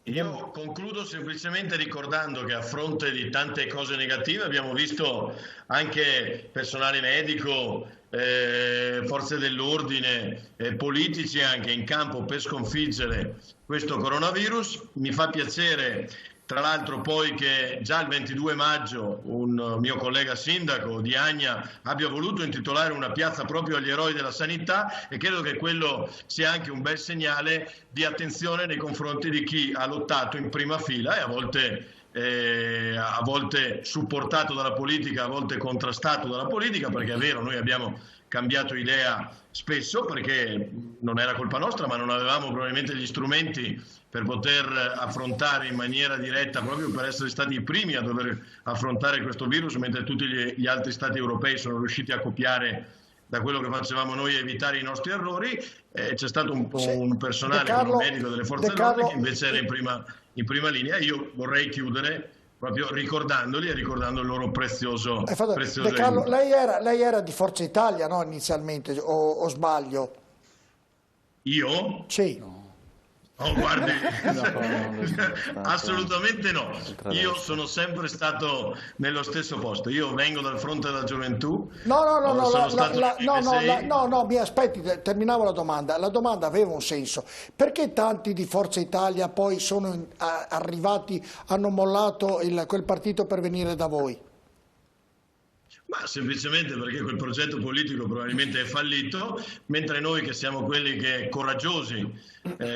Io concludo semplicemente ricordando che a fronte di tante cose negative abbiamo visto anche personale medico, forze dell'ordine, politici anche in campo per sconfiggere questo coronavirus. Mi fa piacere tra l'altro poi che già il 22 maggio un mio collega sindaco di Agna abbia voluto intitolare una piazza proprio agli eroi della sanità, e credo che quello sia anche un bel segnale di attenzione nei confronti di chi ha lottato in prima fila e a volte supportato dalla politica, a volte contrastato dalla politica, perché è vero, noi abbiamo cambiato idea spesso perché non era colpa nostra, ma non avevamo probabilmente gli strumenti per poter affrontare in maniera diretta, proprio per essere stati i primi a dover affrontare questo virus, mentre tutti gli altri stati europei sono riusciti a copiare da quello che facevamo noi e evitare i nostri errori. C'è stato un personale, un medico delle forze dell'ordine che invece era in prima linea. Io vorrei chiudere proprio ricordandoli e ricordando il loro prezioso De Carlo, lei era di Forza Italia, no, inizialmente, o sbaglio? Io? Sì. Oh, guardi, assolutamente no. Io sono sempre stato nello stesso posto. Io vengo dal fronte della gioventù. No, mi aspetti, terminavo la domanda. La domanda aveva un senso. Perché tanti di Forza Italia poi sono arrivati, hanno mollato quel partito per venire da voi? Ma semplicemente perché quel progetto politico probabilmente è fallito, mentre noi che siamo quelli che coraggiosi,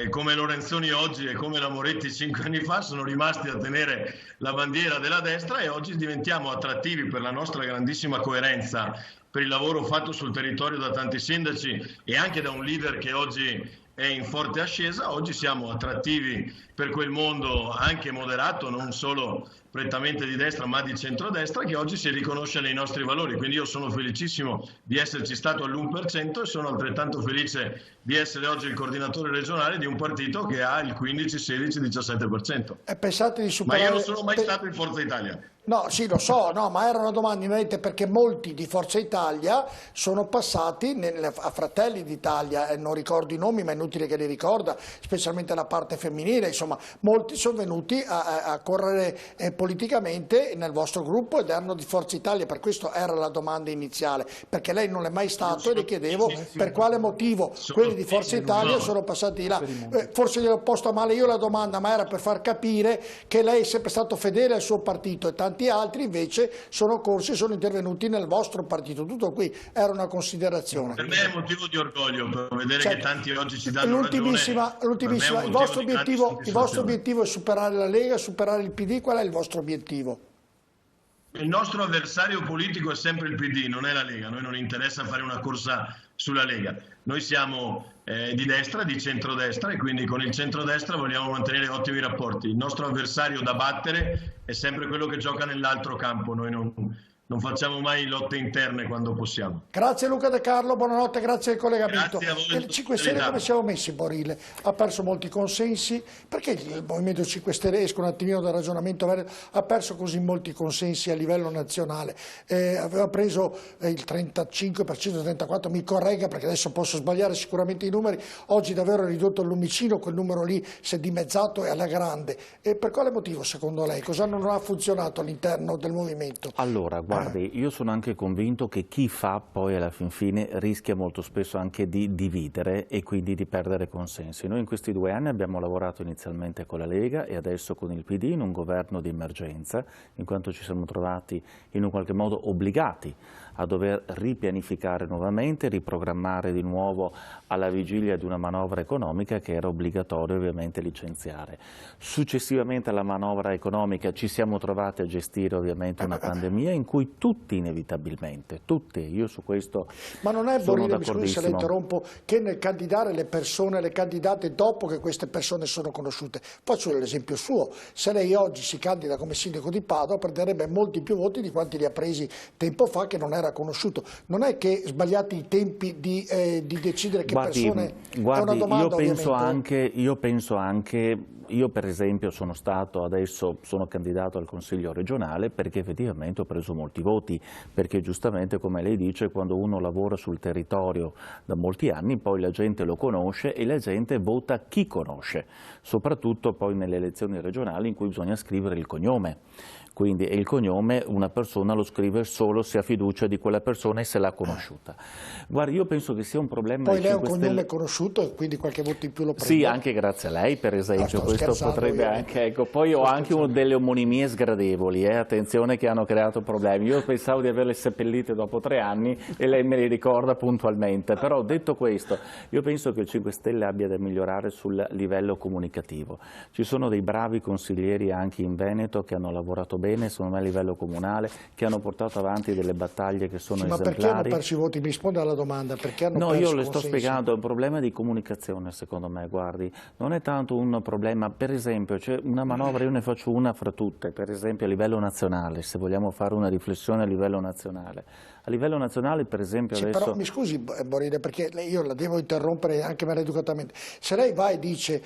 come Lorenzoni oggi e come la Moretti 5 anni fa, sono rimasti a tenere la bandiera della destra, e oggi diventiamo attrattivi per la nostra grandissima coerenza, per il lavoro fatto sul territorio da tanti sindaci e anche da un leader che oggi è in forte ascesa. Oggi siamo attrattivi per quel mondo anche moderato, non solo prettamente di destra ma di centrodestra, che oggi si riconosce nei nostri valori. Quindi io sono felicissimo di esserci stato all'1% e sono altrettanto felice di essere oggi il coordinatore regionale di un partito che ha il 15, 16, 17%. Pensate di superare... Ma io non sono mai stato in Forza Italia. No, sì, lo so, no, ma era una domanda inerente perché molti di Forza Italia sono passati a Fratelli d'Italia, non ricordo i nomi, ma è inutile che li ricorda, specialmente la parte femminile, insomma, molti sono venuti a correre politicamente nel vostro gruppo ed erano di Forza Italia, per questo era la domanda iniziale, perché lei non è mai stato e le chiedevo per quale motivo quelli di Forza Italia sono passati di là. Forse gliel'ho posto male io la domanda, ma era per far capire che lei è sempre stato fedele al suo partito e tanti altri invece sono corsi e sono intervenuti nel vostro partito. Tutto qui era una considerazione. Per me è motivo di orgoglio per vedere che tanti oggi ci danno l'ultimissima, il vostro obiettivo è superare la Lega, superare il PD. Qual è il vostro obiettivo? Il nostro avversario politico è sempre il PD, non è la Lega. A noi non interessa fare una corsa sulla Lega. Noi siamo di destra, di centrodestra, e quindi con il centrodestra vogliamo mantenere ottimi rapporti. Il nostro avversario da battere è sempre quello che gioca nell'altro campo. Noi non facciamo mai lotte interne quando possiamo. Grazie Luca De Carlo, buonanotte, grazie del collegamento. Grazie a voi. Il 5 Stelle come siamo messi, Borile? Ha perso molti consensi, perché il Movimento 5 Stelle, esco un attimino dal ragionamento, ha perso così molti consensi a livello nazionale? Aveva preso il 35%, 34%, mi corregga perché adesso posso sbagliare sicuramente i numeri, oggi davvero è ridotto il lumicino, quel numero lì si è dimezzato e alla grande. E per quale motivo secondo lei? Cosa non ha funzionato all'interno del movimento? Allora, guardi, io sono anche convinto che chi fa poi alla fin fine rischia molto spesso anche di dividere e quindi di perdere consensi. Noi in questi 2 anni abbiamo lavorato inizialmente con la Lega e adesso con il PD in un governo di emergenza, in quanto ci siamo trovati in un qualche modo obbligati a dover ripianificare nuovamente, riprogrammare di nuovo alla vigilia di una manovra economica che era obbligatorio ovviamente licenziare. Successivamente alla manovra economica ci siamo trovati a gestire ovviamente una pandemia in cui tutti inevitabilmente, io su questo ma non è, sono Borile, mi scusi se le d'accordissimo. interrompo, che nel candidare le persone, le candidate dopo che queste persone sono conosciute, faccio l'esempio suo, se lei oggi si candida come sindaco di Padova prenderebbe molti più voti di quanti li ha presi tempo fa che non era conosciuto. Non è che sbagliati i tempi di decidere che persone... È una domanda, io penso anche, io per esempio adesso sono candidato al Consiglio regionale perché effettivamente ho preso molti voti, perché giustamente come lei dice quando uno lavora sul territorio da molti anni poi la gente lo conosce e la gente vota chi conosce, soprattutto poi nelle elezioni regionali in cui bisogna scrivere il cognome. Quindi il cognome una persona lo scrive solo se ha fiducia di quella persona e se l'ha conosciuta. Guarda, io penso che sia un problema... Poi lei ha un cognome conosciuto e quindi qualche voto in più lo prende? Sì, anche grazie a lei per esempio, questo potrebbe anche... Ecco, poi ho anche delle omonimie sgradevoli, attenzione, che hanno creato problemi. Io pensavo di averle seppellite dopo 3 anni e lei me li ricorda puntualmente, però detto questo io penso che il 5 Stelle abbia da migliorare sul livello comunicativo. Ci sono dei bravi consiglieri anche in Veneto che hanno lavorato bene, secondo me a livello comunale, che hanno portato avanti delle battaglie che sono esemplari. Ma perché hanno perso i voti? Mi risponde alla domanda, perché hanno perso io le sto consensi? spiegando, è un problema di comunicazione secondo me, guardi, non è tanto un problema, per esempio c'è una manovra, io ne faccio una fra tutte, per esempio a livello nazionale, se vogliamo fare una riflessione a livello nazionale. A livello nazionale, per esempio, sì, adesso... Però mi scusi, Borile, perché io la devo interrompere anche maleducatamente. Se lei va e dice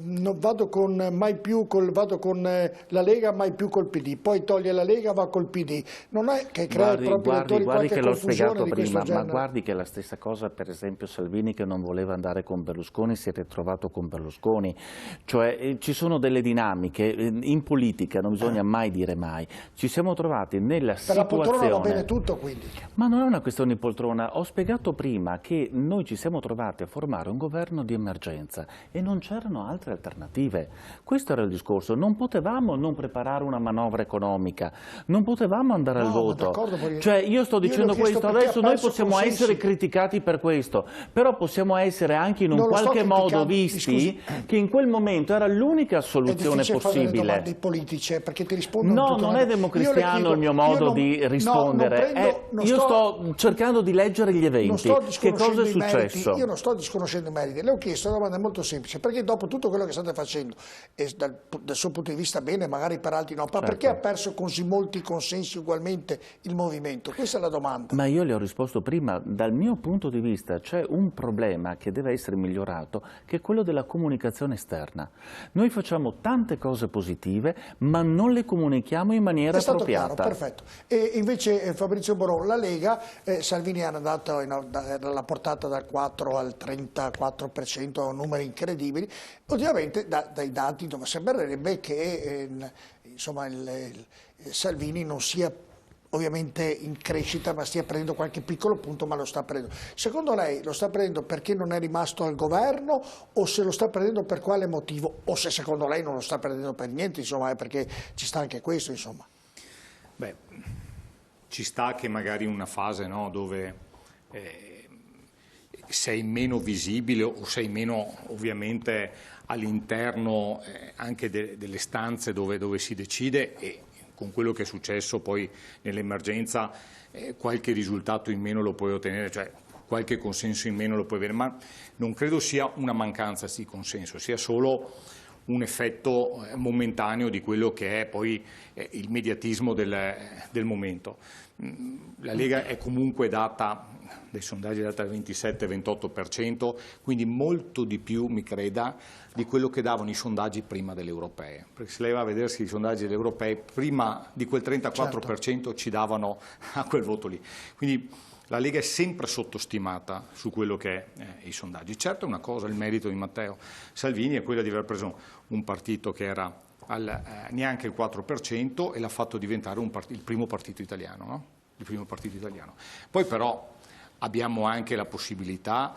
non vado mai più vado con la Lega, mai più col PD, poi toglie la Lega, va col PD, non è che crea ai propri elettori qualche confusione di questo genere? Ma guardi che è la stessa cosa, per esempio, Salvini che non voleva andare con Berlusconi si è ritrovato con Berlusconi. Cioè ci sono delle dinamiche, in politica non bisogna mai dire mai. Ci siamo trovati nella situazione... Per la poltrona va bene tutto, quindi. Ma non è una questione di poltrona, ho spiegato prima che noi ci siamo trovati a formare un governo di emergenza e non c'erano altre alternative. Questo era il discorso, non potevamo non preparare una manovra economica, non potevamo andare al voto. Cioè io sto dicendo questo, adesso noi possiamo essere criticati per questo, però possiamo essere anche in un qualche modo visti che in quel momento era l'unica soluzione possibile. Fare delle politiche, perché ti rispondono no, non è democristiano il mio modo di rispondere. Io sto cercando di leggere gli eventi, che cosa è successo? Io non sto disconoscendo i meriti, le ho chiesto una domanda molto semplice, perché dopo tutto quello che state facendo, e dal suo punto di vista bene, magari per altri no, ma perché ha perso così molti consensi ugualmente il movimento? Questa è la domanda. Ma io le ho risposto prima, dal mio punto di vista c'è un problema che deve essere migliorato, che è quello della comunicazione esterna. Noi facciamo tante cose positive, ma non le comunichiamo in maniera appropriata. È stato chiaro, perfetto. E invece Fabrizio Boron, la Lega, Salvini ha dato la portata dal 4 al 34%, numeri incredibili. Ovviamente dai dati dove sembrerebbe che insomma, Salvini non sia ovviamente in crescita, ma stia prendendo qualche piccolo punto, ma lo sta prendendo. Secondo lei lo sta prendendo perché non è rimasto al governo, o se lo sta prendendo per quale motivo, o se secondo lei non lo sta prendendo per niente, insomma, perché ci sta anche questo, insomma. Beh, ci sta che magari in una fase, no, dove sei meno visibile o sei meno ovviamente all'interno anche delle stanze dove si decide, e con quello che è successo poi nell'emergenza qualche risultato in meno lo puoi ottenere, cioè qualche consenso in meno lo puoi avere, ma non credo sia una mancanza di consenso, sia solo un effetto momentaneo di quello che è poi il mediatismo del momento. La Lega è comunque data, dai sondaggi è data al 27-28%, quindi molto di più, mi creda, di quello che davano i sondaggi prima delle europee. Perché se lei va a vedersi i sondaggi delle europee, prima di quel 34% ci davano a quel voto lì. Quindi la Lega è sempre sottostimata su quello che è i sondaggi. Certo è una cosa, il merito di Matteo Salvini è quella di aver preso un partito che era neanche il 4% e l'ha fatto diventare il primo partito italiano, no? Il primo partito italiano. Poi però abbiamo anche la possibilità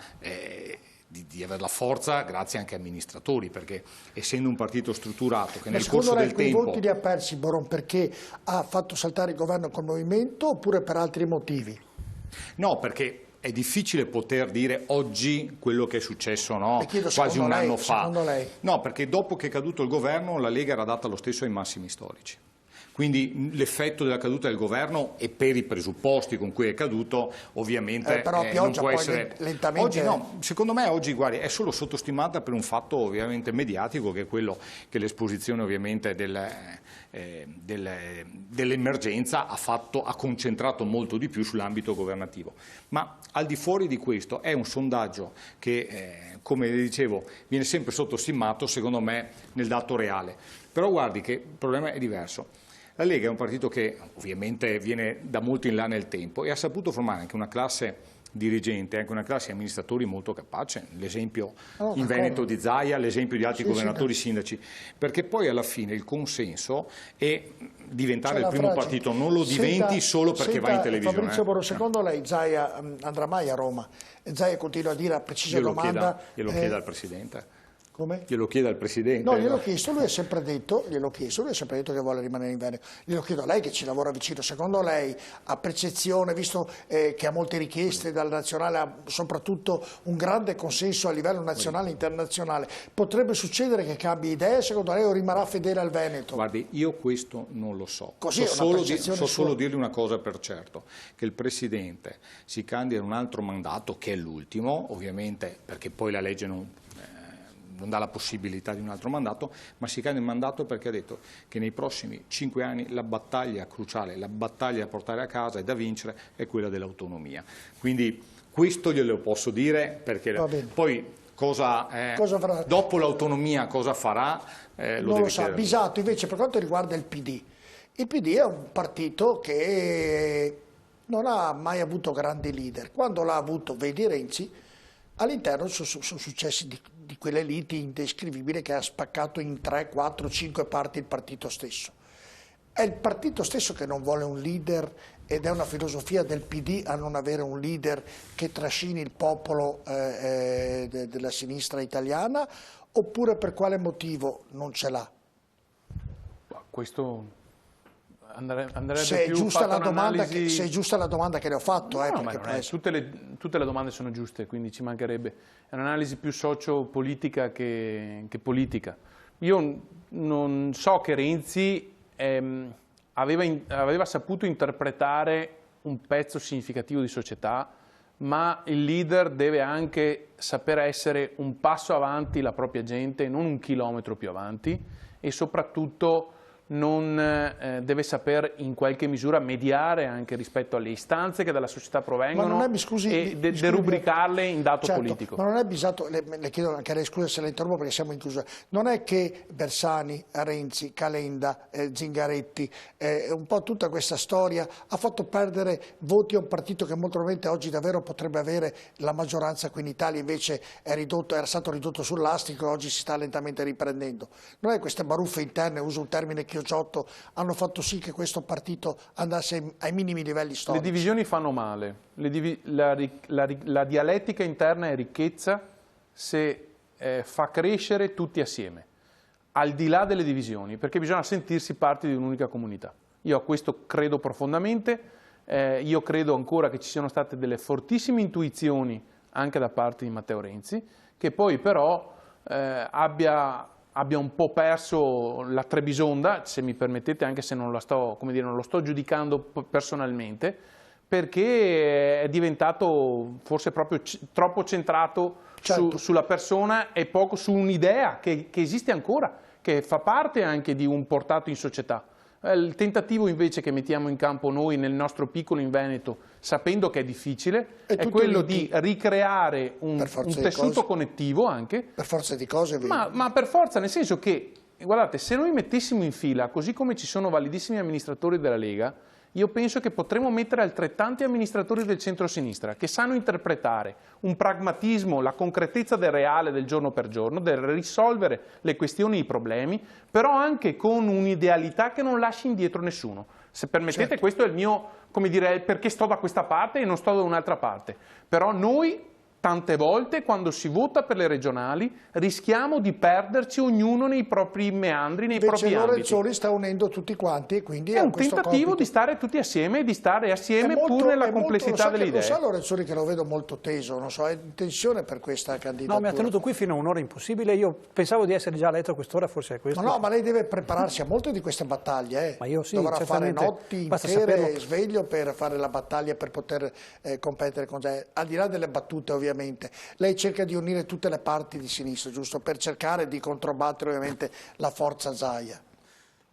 di avere la forza grazie anche a amministratori, perché essendo un partito strutturato che nel corso del tempo... Quei voti li ha persi Boron perché ha fatto saltare il governo col movimento, oppure per altri motivi? No, perché è difficile poter dire oggi quello che è successo, no? Quasi un anno fa. Lei? No, perché dopo che è caduto il governo la Lega era data lo stesso ai massimi storici. Quindi l'effetto della caduta del governo, e per i presupposti con cui è caduto, ovviamente però non può essere... lentamente... Oggi no, secondo me oggi guardi, è solo sottostimata per un fatto ovviamente mediatico, che è quello che l'esposizione ovviamente dell'emergenza ha concentrato molto di più sull'ambito governativo. Ma al di fuori di questo è un sondaggio che, come le dicevo, viene sempre sottostimato secondo me nel dato reale. Però guardi che il problema è diverso. La Lega è un partito che ovviamente viene da molto in là nel tempo e ha saputo formare anche una classe dirigente, anche una classe di amministratori molto capace, l'esempio in Veneto di Zaia, l'esempio di altri governatori, sindaci, perché poi alla fine il consenso è diventare il primo partito, non lo diventi solo perché vai in televisione. Fabrizio Boron, secondo lei Zaia andrà mai a Roma? Zaia continua a dire a precisa domanda... Glielo chieda al Presidente. Come? Glielo chiede al Presidente. No, gliel'ho chiesto, lui ha sempre detto che vuole rimanere in Veneto. Glielo chiedo a lei che ci lavora vicino. Secondo lei, a percezione, visto che ha molte richieste dal nazionale, ha soprattutto un grande consenso a livello nazionale e internazionale, potrebbe succedere che cambi idea, secondo lei, o rimarrà fedele al Veneto? Guardi, io questo non lo so. Così So solo dirle una cosa per certo, che il Presidente si candida a un altro mandato, che è l'ultimo, ovviamente, perché poi la legge non dà la possibilità di un altro mandato, ma si cambia il mandato perché ha detto che nei prossimi 5 anni la battaglia cruciale, la battaglia da portare a casa e da vincere è quella dell'autonomia. Quindi questo glielo posso dire, perché poi dopo l'autonomia cosa farà non lo sa. Bisato invece per quanto riguarda il PD. Il PD è un partito che non ha mai avuto grandi leader. Quando l'ha avuto, vedi Renzi, all'interno sono successi di quelle liti indescrivibili che ha spaccato in 3, 4, 5 parti il partito stesso. È il partito stesso che non vuole un leader, ed è una filosofia del PD a non avere un leader che trascini il popolo della sinistra italiana, oppure per quale motivo non ce l'ha? Questo andrebbe se più fatta un'analisi... Se è giusta la domanda che le ho fatto. No, ma tutte le domande sono giuste, quindi ci mancherebbe. È un'analisi più socio-politica che politica. Io non so che Renzi aveva saputo interpretare un pezzo significativo di società, ma il leader deve anche saper essere un passo avanti la propria gente, non un chilometro più avanti, e soprattutto non deve saper in qualche misura mediare anche rispetto alle istanze che dalla società provengono e derubricarle in dato politico. Ma non è bisogno, le chiedo anche a lei scusa se la interrompo perché siamo in chiusura, non è che Bersani, Renzi, Calenda, Zingaretti, un po' tutta questa storia ha fatto perdere voti a un partito che molto probabilmente oggi davvero potrebbe avere la maggioranza qui in Italia, invece era stato ridotto sul lastrico e oggi si sta lentamente riprendendo. Non è queste baruffe interne, uso un termine chioggiotto, hanno fatto sì che questo partito andasse ai minimi livelli storici? Le divisioni fanno male, la dialettica interna è ricchezza se fa crescere tutti assieme, al di là delle divisioni, perché bisogna sentirsi parte di un'unica comunità. Io a questo credo profondamente, io credo ancora che ci siano state delle fortissime intuizioni anche da parte di Matteo Renzi, che poi però abbia un po' perso la Trebisonda, se mi permettete, anche se non lo sto giudicando personalmente, perché è diventato forse proprio troppo centrato sulla persona e poco su un'idea che esiste ancora, che fa parte anche di un portato in società. Il tentativo invece che mettiamo in campo noi nel nostro piccolo in Veneto, sapendo che è difficile, è quello di ricreare un tessuto connettivo anche. Per forza di cose? Ma per forza, nel senso che, guardate, se noi mettessimo in fila, così come ci sono validissimi amministratori della Lega, io penso che potremmo mettere altrettanti amministratori del centro-sinistra che sanno interpretare un pragmatismo, la concretezza del reale del giorno per giorno, del risolvere le questioni e i problemi, però anche con un'idealità che non lasci indietro nessuno. Se permettete, questo è il mio, come dire, perché sto da questa parte e non sto da un'altra parte. Però noi tante volte quando si vota per le regionali rischiamo di perderci ognuno nei propri meandri, nei propri ambiti. Lorenzoni sta unendo tutti quanti e quindi è un tentativo di stare tutti assieme e di stare assieme pur nella complessità delle idee. Lo sa Lorenzoni che lo vedo molto teso, non so, è in tensione per questa candidatura? No, mi ha tenuto qui fino a un'ora impossibile, io pensavo di essere già a letto a quest'ora, forse è questo. No, ma lei deve prepararsi a molte di queste battaglie, Ma io sì, dovrà fare certamente. notti intere sveglio per fare la battaglia, per poter competere con Zaia, al di là delle battute ovviamente. Lei cerca di unire tutte le parti di sinistra, giusto? Per cercare di controbattere ovviamente la forza Zaia.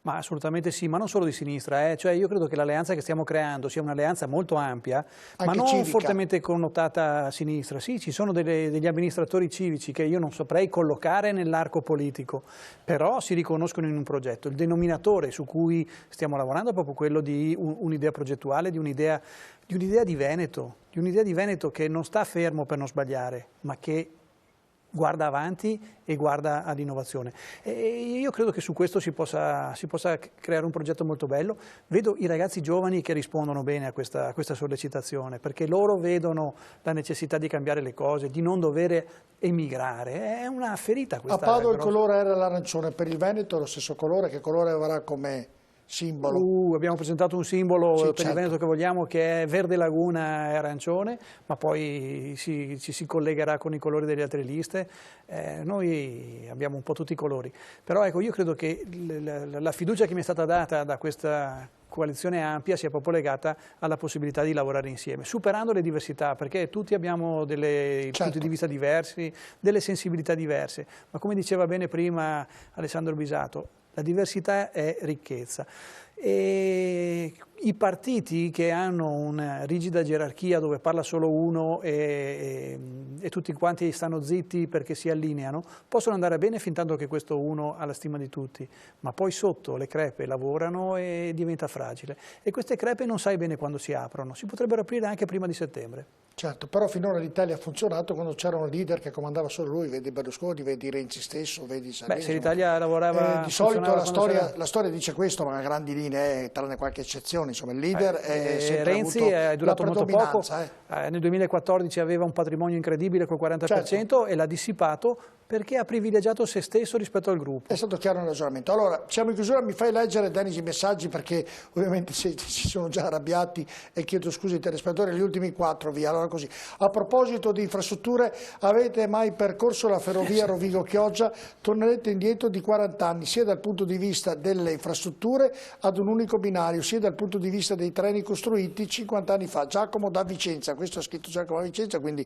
Ma assolutamente sì, ma non solo di sinistra, cioè io credo che l'alleanza che stiamo creando sia un'alleanza molto ampia, ma non civica, fortemente connotata a sinistra. Sì, ci sono degli amministratori civici che io non saprei collocare nell'arco politico, però si riconoscono in un progetto. Il denominatore su cui stiamo lavorando è proprio quello di un'idea progettuale, di un'idea di Veneto che non sta fermo per non sbagliare, ma che guarda avanti e guarda all'innovazione. E io credo che su questo si possa creare un progetto molto bello. Vedo i ragazzi giovani che rispondono bene a questa sollecitazione, perché loro vedono la necessità di cambiare le cose, di non dover emigrare. È una ferita questa. A Padova il colore era l'arancione, per il Veneto è lo stesso colore, che colore avrà come simbolo? Abbiamo presentato un simbolo per il Veneto che vogliamo, che è verde laguna e arancione, ma poi ci si collegherà con i colori delle altre liste. Noi abbiamo un po' tutti i colori, però ecco, io credo che la fiducia che mi è stata data da questa coalizione ampia sia proprio legata alla possibilità di lavorare insieme, superando le diversità, perché tutti abbiamo dei punti di vista diversi, delle sensibilità diverse, ma come diceva bene prima Alessandro Bisato, la diversità è ricchezza. E i partiti che hanno una rigida gerarchia dove parla solo uno e tutti quanti stanno zitti perché si allineano, possono andare bene fin tanto che questo uno ha la stima di tutti, ma poi sotto le crepe lavorano e diventa fragile. E queste crepe non sai bene quando si aprono, si potrebbero aprire anche prima di settembre. Certo, però finora l'Italia ha funzionato quando c'erano leader che comandava solo lui, vedi Berlusconi, vedi Renzi stesso, vedi Salvini. Se l'Italia lavorava... di solito la storia dice questo, ma a grandi linee, tranne qualche eccezione, insomma il leader è sempre Renzi avuto è durato molto poco, nel 2014 aveva un patrimonio incredibile col 40% e l'ha dissipato perché ha privilegiato se stesso rispetto al gruppo. È stato chiaro il ragionamento. Allora, siamo in chiusura, mi fai leggere, Denis, i messaggi perché ovviamente si sono già arrabbiati e chiedo scusa ai telespettatori, gli ultimi 4 via. Allora così, a proposito di infrastrutture, avete mai percorso la ferrovia Rovigo-Chioggia? Tornerete indietro di 40 anni, sia dal punto di vista delle infrastrutture ad un unico binario, sia dal punto di vista dei treni costruiti 50 anni fa. Giacomo da Vicenza, questo ha scritto Giacomo da Vicenza, quindi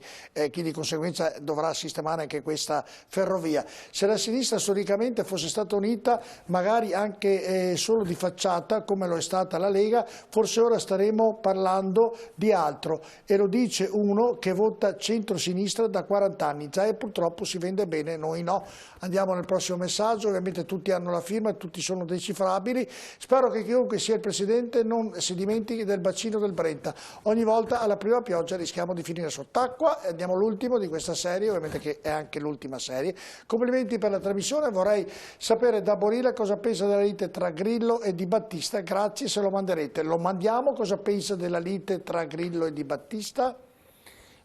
chi di conseguenza dovrà sistemare anche questa ferrovia. Se la sinistra storicamente fosse stata unita, magari anche solo di facciata, come lo è stata la Lega, forse ora staremo parlando di altro. E lo dice uno che vota centro-sinistra da 40 anni. Zaia purtroppo si vende bene, noi no. Andiamo nel prossimo messaggio, ovviamente tutti hanno la firma, tutti sono decifrabili. Spero che chiunque sia il Presidente non si dimentichi del bacino del Brenta. Ogni volta alla prima pioggia rischiamo di finire sott'acqua. Andiamo all'ultimo di questa serie, ovviamente che è anche l'ultima serie. Complimenti per la trasmissione, vorrei sapere da Borilla cosa pensa della lite tra Grillo e Di Battista, grazie se lo manderete. Lo mandiamo, cosa pensa della lite tra Grillo e Di Battista?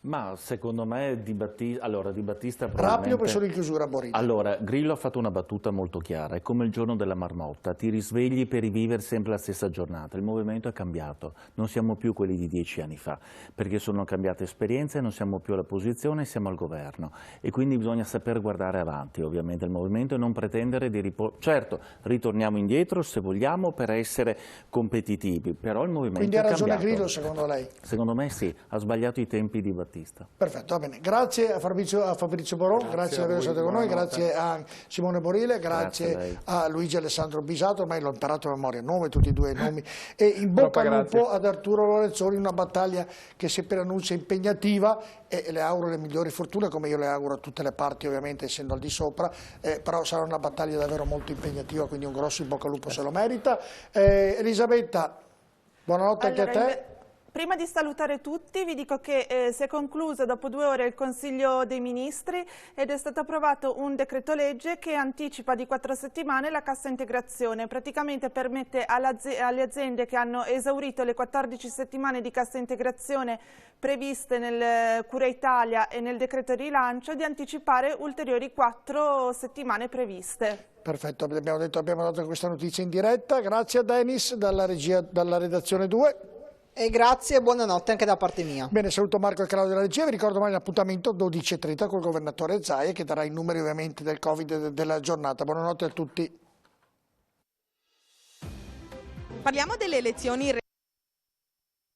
Ma secondo me Di Battista, Rapido, poi sono in chiusura Borilla. Allora, Grillo ha fatto una battuta molto chiara, è come il giorno della marmotta, ti risvegli per rivivere sempre la stessa giornata, il movimento è cambiato, non siamo più quelli di 10 anni fa, perché sono cambiate esperienze, non siamo più all'opposizione, siamo al governo e quindi bisogna saper guardare avanti ovviamente il movimento e non pretendere di certo, ritorniamo indietro se vogliamo per essere competitivi, però il movimento quindi è cambiato. Quindi ha ragione cambiato. Grillo secondo lei? Secondo me sì, ha sbagliato i tempi di Battista. Perfetto, va bene. Grazie a Fabrizio Boron, grazie di aver stato con noi, grazie a Simone Borile, grazie a Luigi Alessandro Bisato, ormai l'ho imparato a memoria, nome, tutti e due i nomi, e in bocca al lupo ad Arturo Lorenzoni, una battaglia che si preannuncia impegnativa e le auguro le migliori fortune, come io le auguro a tutte le parti ovviamente essendo al di sopra, però sarà una battaglia davvero molto impegnativa, quindi un grosso in bocca al lupo se lo merita. Elisabetta, buonanotte anche a te. Prima di salutare tutti vi dico che si è concluso dopo 2 ore il Consiglio dei Ministri ed è stato approvato un decreto legge che anticipa di 4 settimane la cassa integrazione, praticamente permette alle aziende che hanno esaurito le 14 settimane di cassa integrazione previste nel Cura Italia e nel decreto rilancio di anticipare ulteriori 4 settimane previste. Perfetto, abbiamo dato questa notizia in diretta, grazie a Denis dalla redazione 2. E grazie e buonanotte anche da parte mia. Bene, saluto Marco e Claudio della regia, vi ricordo domani l'appuntamento 12:30 col governatore Zaia che darà i numeri ovviamente del Covid della giornata. Buonanotte a tutti. Parliamo delle elezioni.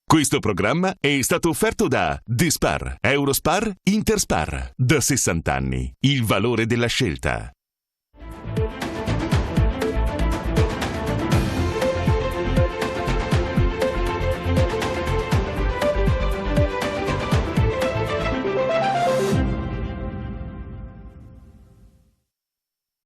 Questo programma è stato offerto da Dispar, Eurospar, Interspar. Da 60 anni, il valore della scelta.